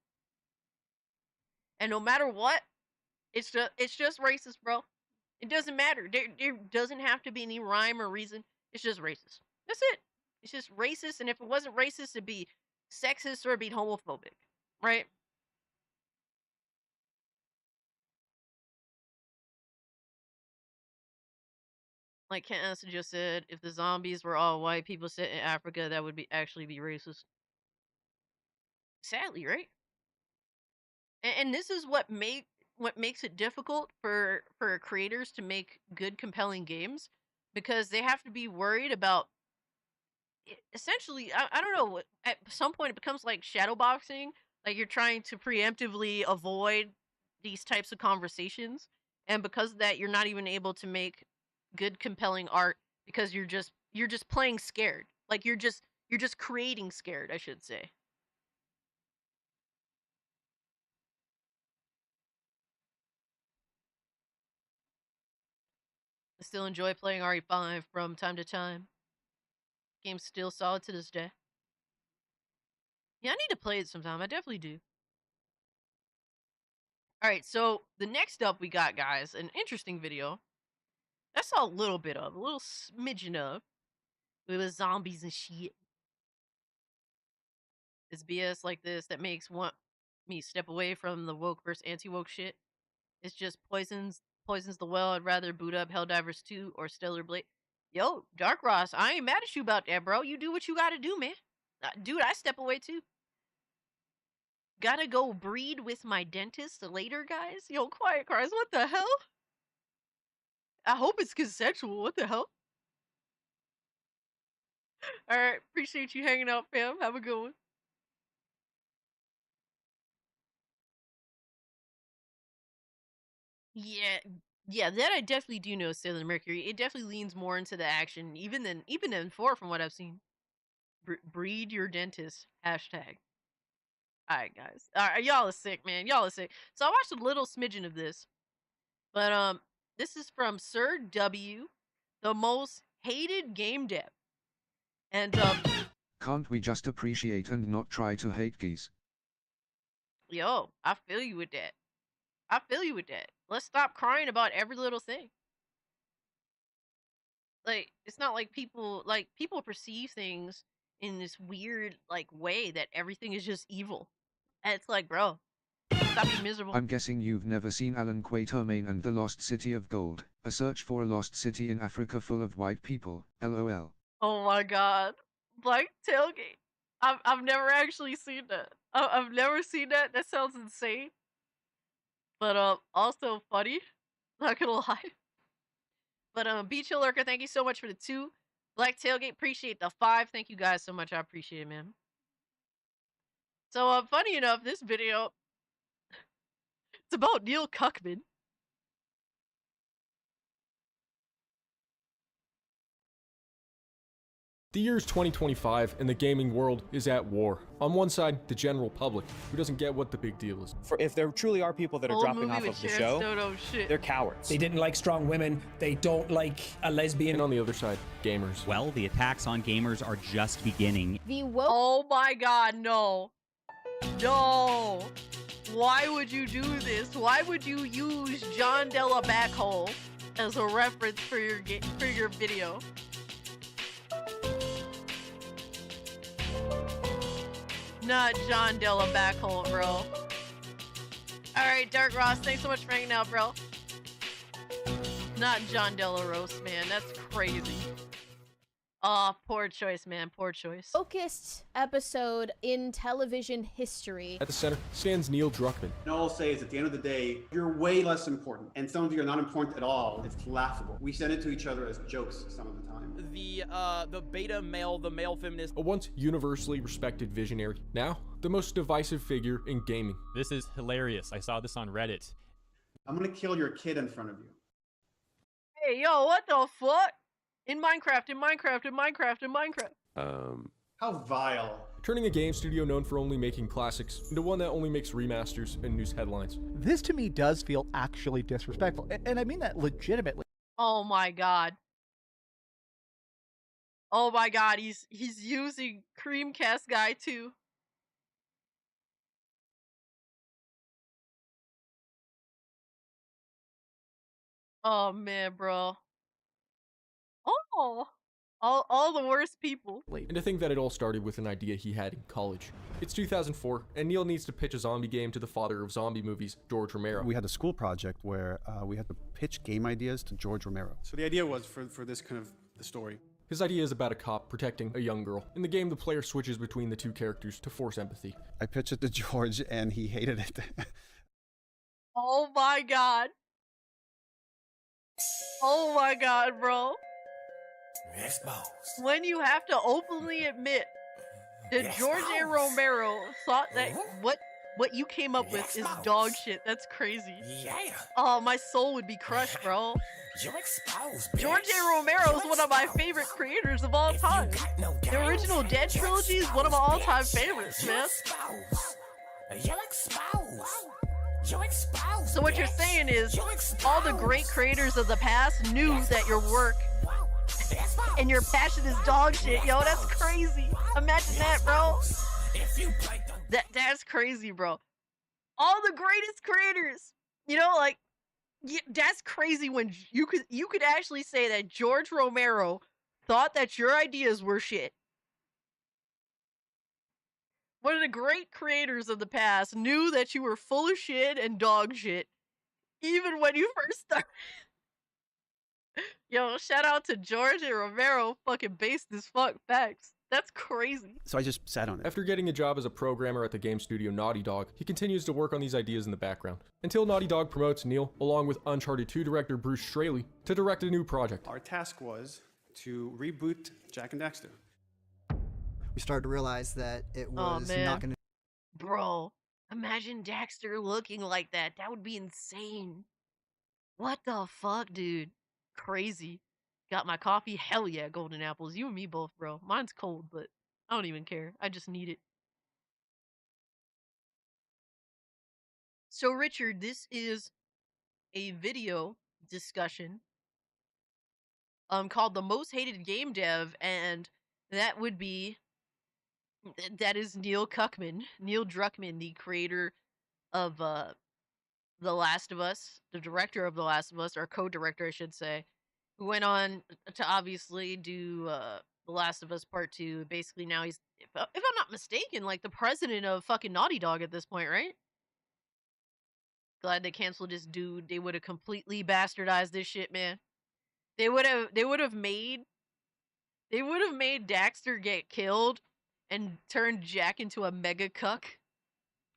And no matter what, it's just racist, bro. It doesn't matter. There doesn't have to be any rhyme or reason. It's just racist. That's it. It's just racist, and if it wasn't racist, it'd be sexist or it'd be homophobic, right? Like Candace just said, if the zombies were all white people set in Africa, that would actually be racist. Sadly, right? And this is what makes it difficult for creators to make good, compelling games, because they have to be worried about. Essentially, I don't know. At some point, it becomes like shadowboxing. Like you're trying to preemptively avoid these types of conversations, and because of that, you're not even able to make good, compelling art because you're just playing scared. Like you're just creating scared, I should say. I still enjoy playing RE5 from time to time. Game's still solid to this day. Yeah, I need to play it sometime. I definitely do. Alright, so the next up we got, guys, an interesting video. I saw a little bit of, a little smidgen of, with zombies and shit. It's BS like this that makes me step away from the woke versus anti-woke shit. It's just poisons the well. I'd rather boot up Helldivers 2 or Stellar Blade. Yo, Dark Ross, I ain't mad at you about that, bro. You do what you gotta do, man. Dude, I step away too. Gotta go breed with my dentist later, guys. Yo, quiet cars, what the hell? I hope it's consensual. What the hell? Alright, appreciate you hanging out, fam. Have a good one. Yeah, that I definitely do know, Sailor Mercury. It definitely leans more into the action, even than 4 from what I've seen. Breed your dentist. Hashtag. Alright, guys. Alright, y'all are sick, man. Y'all are sick. So I watched a little smidgen of this. But, this is from Sir W, the most hated game dev. And, Can't we just appreciate and not try to hate geese? yo, I feel you with that. I feel you with that. Let's stop crying about every little thing. Like, it's not like people perceive things in this weird, like, way that everything is just evil. And it's like, bro, stop being miserable. I'm guessing you've never seen Alan Quatermain and the Lost City of Gold, a search for a lost city in Africa full of white people, LOL. Oh my god. Black Tailgate. I've never actually seen that. I've never seen that. That sounds insane. But, also funny. Not gonna lie. But, Beach Hill Lurker, thank you so much for the 2. Black Tailgate, appreciate the 5. Thank you guys so much. I appreciate it, man. So, funny enough, this video, it's about Neil Cuckman. The year's 2025 and the gaming world is at war. On one side, the general public, who doesn't get what the big deal is. If there truly are people that are dropping off of the show, they're cowards. They didn't like strong women. They don't like a lesbian. And on the other side, gamers. Well, the attacks on gamers are just beginning. Oh my god, no. No. Why would you do this? Why would you use John Della Backhole as a reference for your video? Not John Della Backhole, bro. Alright, Dark Ross, thanks so much for hanging out, bro. Not John Della Roast, man. That's crazy. Oh, poor choice, man. Poor choice. Focused episode in television history. At the center stands Neil Druckmann. And all I'll say is at the end of the day, you're way less important. And some of you are not important at all. It's laughable. We send it to each other as jokes some of the time. The beta male, the male feminist. A once universally respected visionary. Now, the most divisive figure in gaming. This is hilarious. I saw this on Reddit. I'm gonna kill your kid in front of you. Hey, yo, what the fuck? In Minecraft. How vile. turning a game studio known for only making classics into one that only makes remasters and news headlines. This to me does feel actually disrespectful, and I mean that legitimately. Oh my god. Oh my god, he's using Creamcast guy too. Oh man, bro. Oh, all the worst people. And to think that it all started with an idea he had in college. It's 2004, and Neil needs to pitch a zombie game to the father of zombie movies, George Romero. We had a school project where we had to pitch game ideas to George Romero. So the idea was for this kind of the story. His idea is about a cop protecting a young girl. In the game, the player switches between the two characters to force empathy. I pitched it to George, and he hated it. Oh my god. Oh my god, bro. When you have to openly admit that George A. Romero thought that what you came up with is dog shit, that's crazy. Oh, my soul would be crushed, bro. George A. Romero is one of my favorite creators of all time. The original Dead trilogy is one of my all-time favorites, man. So what you're saying is, all the great creators of the past knew that your work and your passion is dog shit. Yo, that's crazy. Imagine that, bro. That's crazy, bro. All the greatest creators, you know, like, yeah, that's crazy when you could actually say that George Romero thought that your ideas were shit. One of the great creators of the past knew that you were full of shit and dog shit, even when you first started. Yo, shout out to George and Romero, fucking based as fuck facts. That's crazy. So I just sat on it. After getting a job as a programmer at the game studio Naughty Dog, he continues to work on these ideas in the background, until Naughty Dog promotes Neil, along with Uncharted 2 director Bruce Straley, to direct a new project. Our task was to reboot Jak and Daxter. We started to realize that it was not going to. Bro, imagine Daxter looking like that. That would be insane. What the fuck, dude? Crazy. Got my coffee? Hell yeah, golden apples. You and me both, bro. Mine's cold, but I don't even care. I just need it. So, Richard, this is a video discussion called The Most Hated Game Dev, and that would be... That is Neil Druckmann, the creator of The Last of Us, the director of The Last of Us, or co-director, I should say, who went on to obviously do The Last of Us Part 2. Basically, now he's, if I'm not mistaken, like the president of fucking Naughty Dog at this point, right? Glad they canceled this dude. They would have completely bastardized this shit, man. They would have made Daxter get killed and turned Jak into a mega cuck.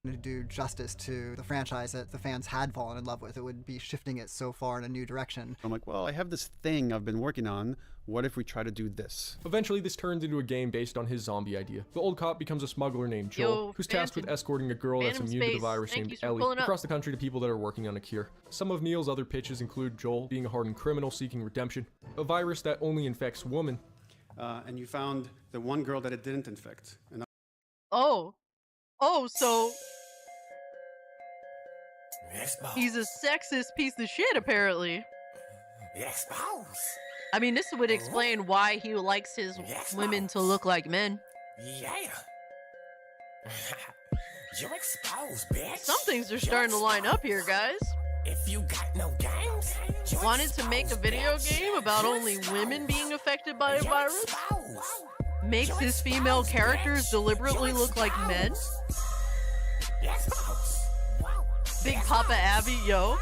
To do justice to the franchise that the fans had fallen in love with. It would be shifting it so far in a new direction. I'm like, well, I have this thing I've been working on. What if we try to do this? Eventually, this turns into a game based on his zombie idea. The old cop becomes a smuggler named Joel, who's tasked with escorting a girl that's immune to the virus named Ellie across the country to people that are working on a cure. Some of Neil's other pitches include Joel being a hardened criminal seeking redemption, a virus that only infects women. And you found the one girl that it didn't infect. And So he's a sexist piece of shit, apparently. I mean, this would explain why he likes his women to look like men. You exposed, bitch. Some things are starting to line up here, guys. If you got no games, wanted to make a video game about only women being affected by a virus? Makes his female characters deliberately look like men? Big Papa Abby, yo.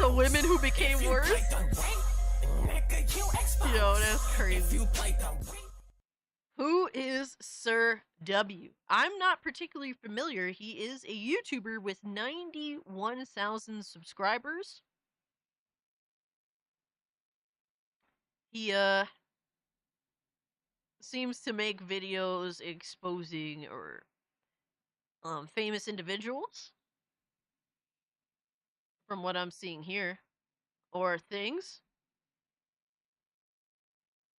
The women who became worse? Yo, that's crazy. Who is Sir W? I'm not particularly familiar. He is a YouTuber with 91,000 subscribers. He seems to make videos exposing or famous individuals, from what I'm seeing here, or things.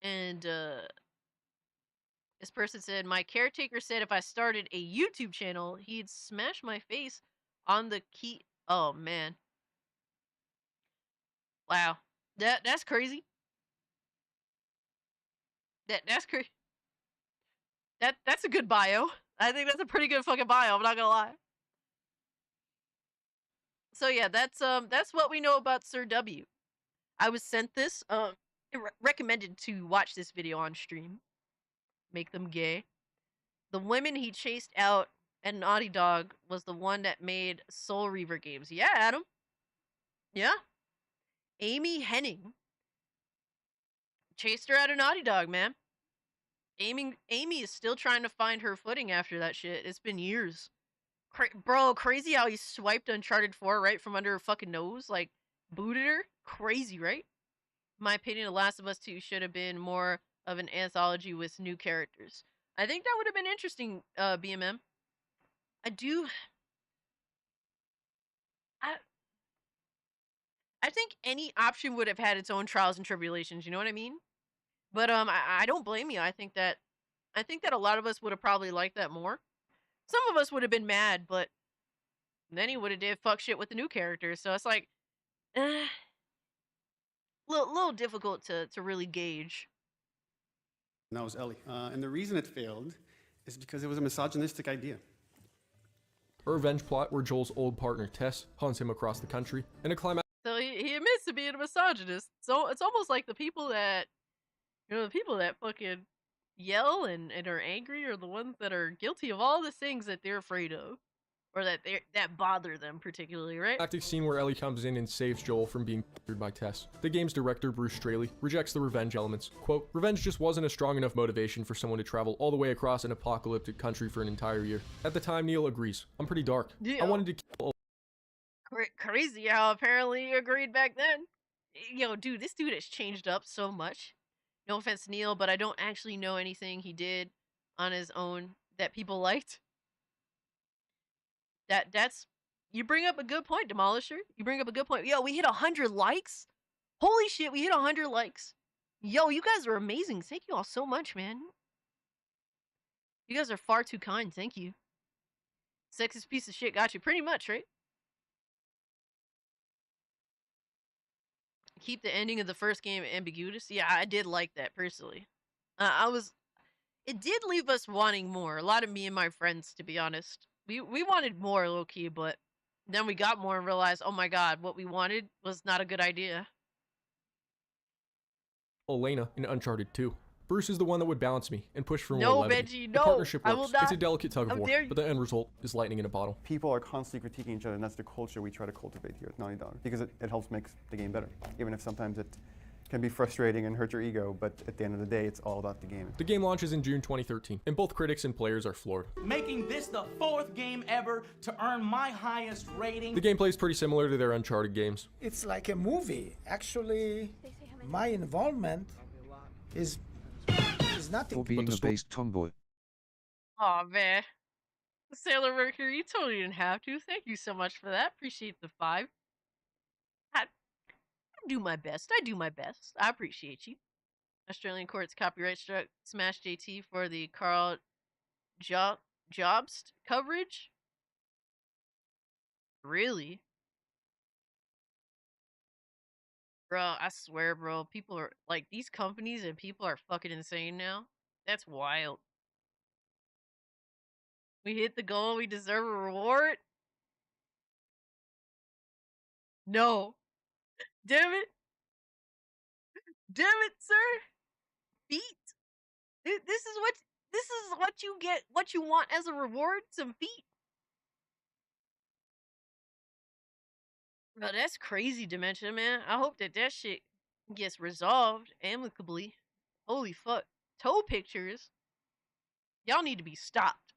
And This person said, my caretaker said if I started a YouTube channel, he'd smash my face on the key. Oh, man. Wow. That's crazy. That's crazy. That's a good bio. I think that's a pretty good fucking bio, I'm not gonna lie. So yeah, that's what we know about Sir W. I was sent this, recommended to watch this video on stream. Make them gay. The women he chased out at Naughty Dog was the one that made Soul Reaver games. Yeah, Adam. Yeah. Amy Henning. Chased her out of Naughty Dog, man. Amy is still trying to find her footing after that shit. It's been years. Bro, crazy how he swiped Uncharted 4 right from under her fucking nose. Like, booted her. Crazy, right? In my opinion, The Last of Us 2 should have been more of an anthology with new characters. I think that would have been interesting, BMM. I think any option would have had its own trials and tribulations, you know what I mean? But I don't blame you. I think that a lot of us would have probably liked that more. Some of us would have been mad, but then he would have did fuck shit with the new characters. So it's like, little difficult to really gauge. And that was Ellie. And the reason it failed is because it was a misogynistic idea. A revenge plot where Joel's old partner Tess hunts him across the country, and a climax. So he admits to being a misogynist. So it's almost like the people that, fucking yell and are angry are the ones that are guilty of all the things that they're afraid of. Or that bother them particularly, right? Climactic scene where Ellie comes in and saves Joel from being murdered by Tess. The game's director, Bruce Straley, rejects the revenge elements. Quote, revenge just wasn't a strong enough motivation for someone to travel all the way across an apocalyptic country for an entire year. At the time, Neil agrees. I'm pretty dark. Yeah. I wanted to kill... Crazy how apparently he agreed back then. Yo, dude, this dude has changed up so much. No offense, Neil, but I don't actually know anything he did on his own that people liked. That's you bring up a good point, Demolisher. You bring up a good point. Yo, we hit 100 likes. Holy shit, we hit 100 likes. Yo, you guys are amazing. Thank you all so much, man. You guys are far too kind. Thank you. Sexist piece of shit got you pretty much, right? Keep the ending of the first game ambiguous. Yeah, I did like that personally. It did leave us wanting more. A lot of me and my friends, to be honest. We wanted more, low-key, but then we got more and realized, oh my god, what we wanted was not a good idea. Elena in Uncharted 2. Bruce is the one that would balance me and push for more No, levity. Benji, The no! partnership I works. will not. It's a delicate tug of How war, dare you. but the end result is lightning in a bottle. People are constantly critiquing each other, and that's the culture we try to cultivate here at Naughty Dog, because it helps make the game better, even if sometimes it can be frustrating and hurt your ego, but at the end of the day, it's all about the game. The game launches in June 2013, and both critics and players are floored. Making this the 4th game ever to earn my highest rating. The gameplay is pretty similar to their Uncharted games. It's like a movie. Actually, my involvement is nothing. For being a based tomboy. Aw, man. Sailor Mercury, you totally didn't have to. Thank you so much for that. Appreciate the 5. I do my best. I appreciate you. Australian courts copyright struck Smash JT for the Carl Jobst coverage? Really? Bro, I swear, bro, people are, like, these companies and people are fucking insane now. That's wild. We hit the goal, we deserve a reward? No. Damn it. Damn it, sir. Feet. This is what you get, what you want as a reward, some feet. Bro, that's crazy, Dimension, man. I hope that shit gets resolved amicably. Holy fuck. Toe pictures? Y'all need to be stopped.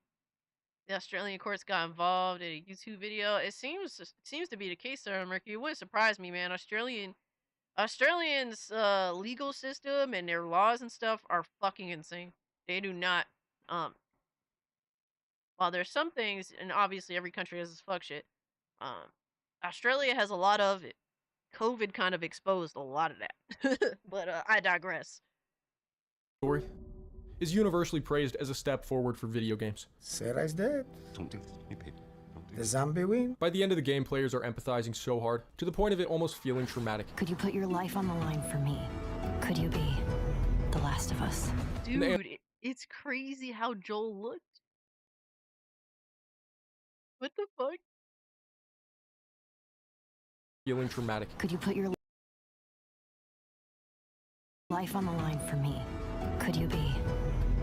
The Australian courts got involved in a YouTube video. It seems to be the case, sir, Mercury. It wouldn't surprise me, man. Australians' legal system and their laws and stuff are fucking insane. They do not, while there's some things, and obviously every country has this fuck shit, Australia has a lot of it. COVID kind of exposed a lot of that. But I digress. Story. is universally praised as a step forward for video games. Sarah's dead. Don't do this. Hey, babe. The zombie win. By the end of the game, players are empathizing so hard, to the point of it almost feeling traumatic. Could you put your life on the line for me? Could you be the last of us? Dude, it's crazy how Joel looked. What the fuck? Feeling traumatic. Could you put your life on the line for me? Could you be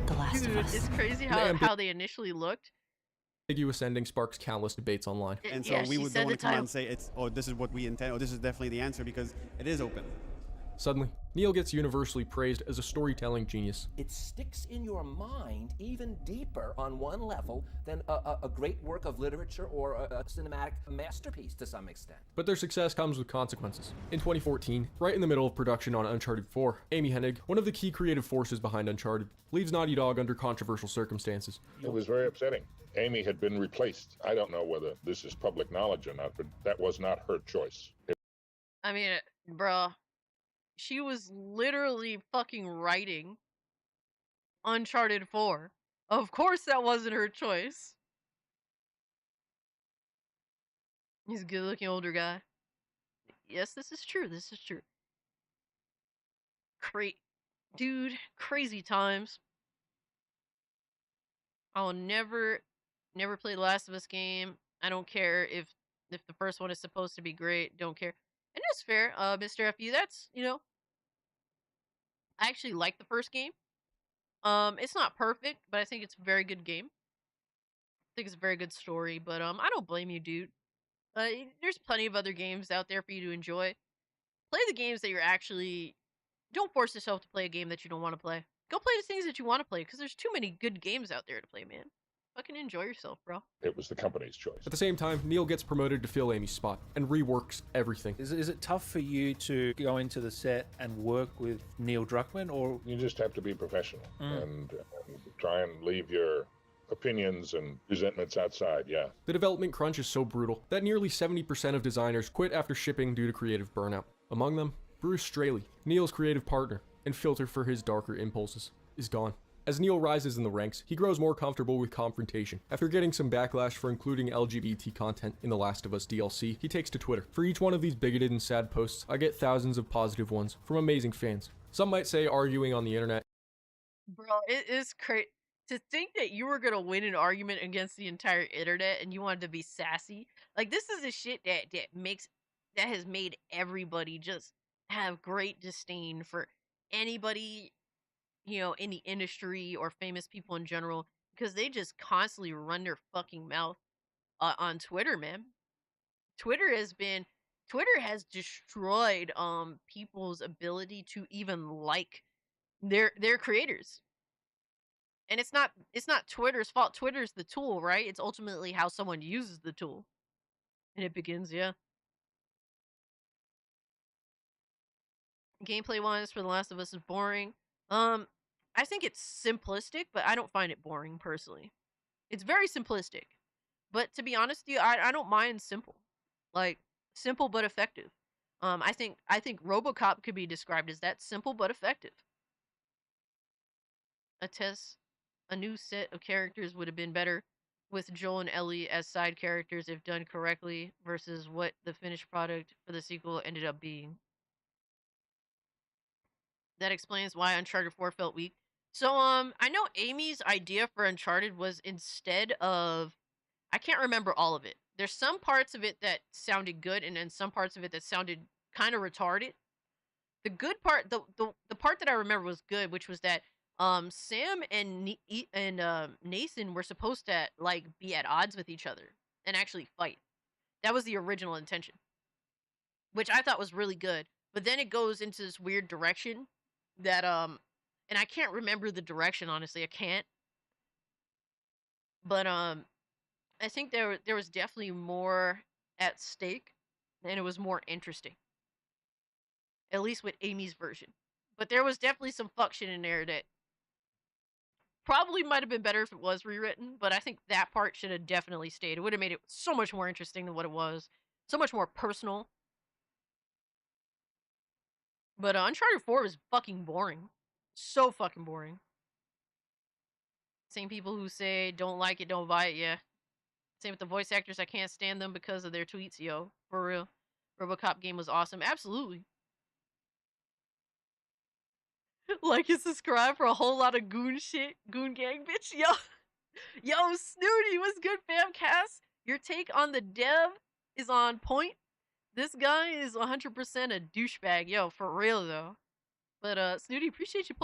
the last of us? It's crazy how they initially looked. Ambiguous ending sparks countless debates online. And so we would go and come out and say, this is what we intend, or this is definitely the answer, because it is open. Suddenly, Neil gets universally praised as a storytelling genius. It sticks in your mind even deeper on one level than a great work of literature or a cinematic masterpiece to some extent. But their success comes with consequences. In 2014, right in the middle of production on Uncharted 4, Amy Hennig, one of the key creative forces behind Uncharted, leaves Naughty Dog under controversial circumstances. It was very upsetting. Amy had been replaced. I don't know whether this is public knowledge or not, but that was not her choice. I mean, bruh, she was literally fucking writing Uncharted 4. Of course that wasn't her choice. He's a good-looking older guy. Yes, this is true. This is true. Dude, crazy times. I'll never play the Last of Us game. I don't care if the first one is supposed to be great. Don't care. And that's fair, Mr. FU. That's, I actually like the first game. It's not perfect, but I think it's a very good game. I think it's a very good story, but I don't blame you, dude. There's plenty of other games out there for you to enjoy. Play the games that you're actually... Don't force yourself to play a game that you don't want to play. Go play the things that you want to play, because there's too many good games out there to play, man. Fucking enjoy yourself, bro. It was the company's choice. At the same time, Neil gets promoted to fill Amy's spot and reworks everything. Is it tough for you to go into the set and work with Neil Druckmann, or...? You just have to be professional and try and leave your opinions and resentments outside, yeah. The development crunch is so brutal that nearly 70% of designers quit after shipping due to creative burnout. Among them, Bruce Straley, Neil's creative partner and filter for his darker impulses, is gone. As Neil rises in the ranks, he grows more comfortable with confrontation. After getting some backlash for including LGBT content in The Last of Us DLC, he takes to Twitter. For each one of these bigoted and sad posts, I get thousands of positive ones from amazing fans. Some might say arguing on the internet. Bro, it is crazy. To think that you were gonna win an argument against the entire internet and you wanted to be sassy. Like, this is the shit that has made everybody just have great disdain for anybody, in the industry or famous people in general, because they just constantly run their fucking mouth on Twitter, man. Twitter has destroyed people's ability to even like their creators. And it's not Twitter's fault. Twitter's the tool, right? It's ultimately how someone uses the tool. And it begins, yeah. Gameplay-wise for The Last of Us is boring. I think it's simplistic, but I don't find it boring, personally. It's very simplistic. But to be honest with you, I don't mind simple. Like, simple but effective. I think RoboCop could be described as that, simple but effective. A new set of characters would have been better with Joel and Ellie as side characters if done correctly versus what the finished product for the sequel ended up being. That explains why Uncharted 4 felt weak. So, I know Amy's idea for Uncharted was instead of... I can't remember all of it. There's some parts of it that sounded good, and then some parts of it that sounded kind of retarded. The good part, the part that I remember was good, which was that Sam and Nathan were supposed to, like, be at odds with each other and actually fight. That was the original intention, which I thought was really good. But then it goes into this weird direction that, and I can't remember the direction, honestly. I can't. But, I think there was definitely more at stake, and it was more interesting. At least with Amy's version. But there was definitely some fuck shit in there that probably might have been better if it was rewritten, but I think that part should have definitely stayed. It would have made it so much more interesting than what it was. So much more personal. But Uncharted 4 was fucking boring. So fucking boring. Same people who say don't like it, don't buy it, yeah. Same with the voice actors. I can't stand them because of their tweets, yo. For real. RoboCop game was awesome. Absolutely. Like and subscribe for a whole lot of goon shit. Goon gang, bitch. Yo. Yo, Snooty, what's good, fam? Cass, your take on the dev is on point. This guy is 100% a douchebag. Yo, for real, though. But, Snooty, appreciate you playing.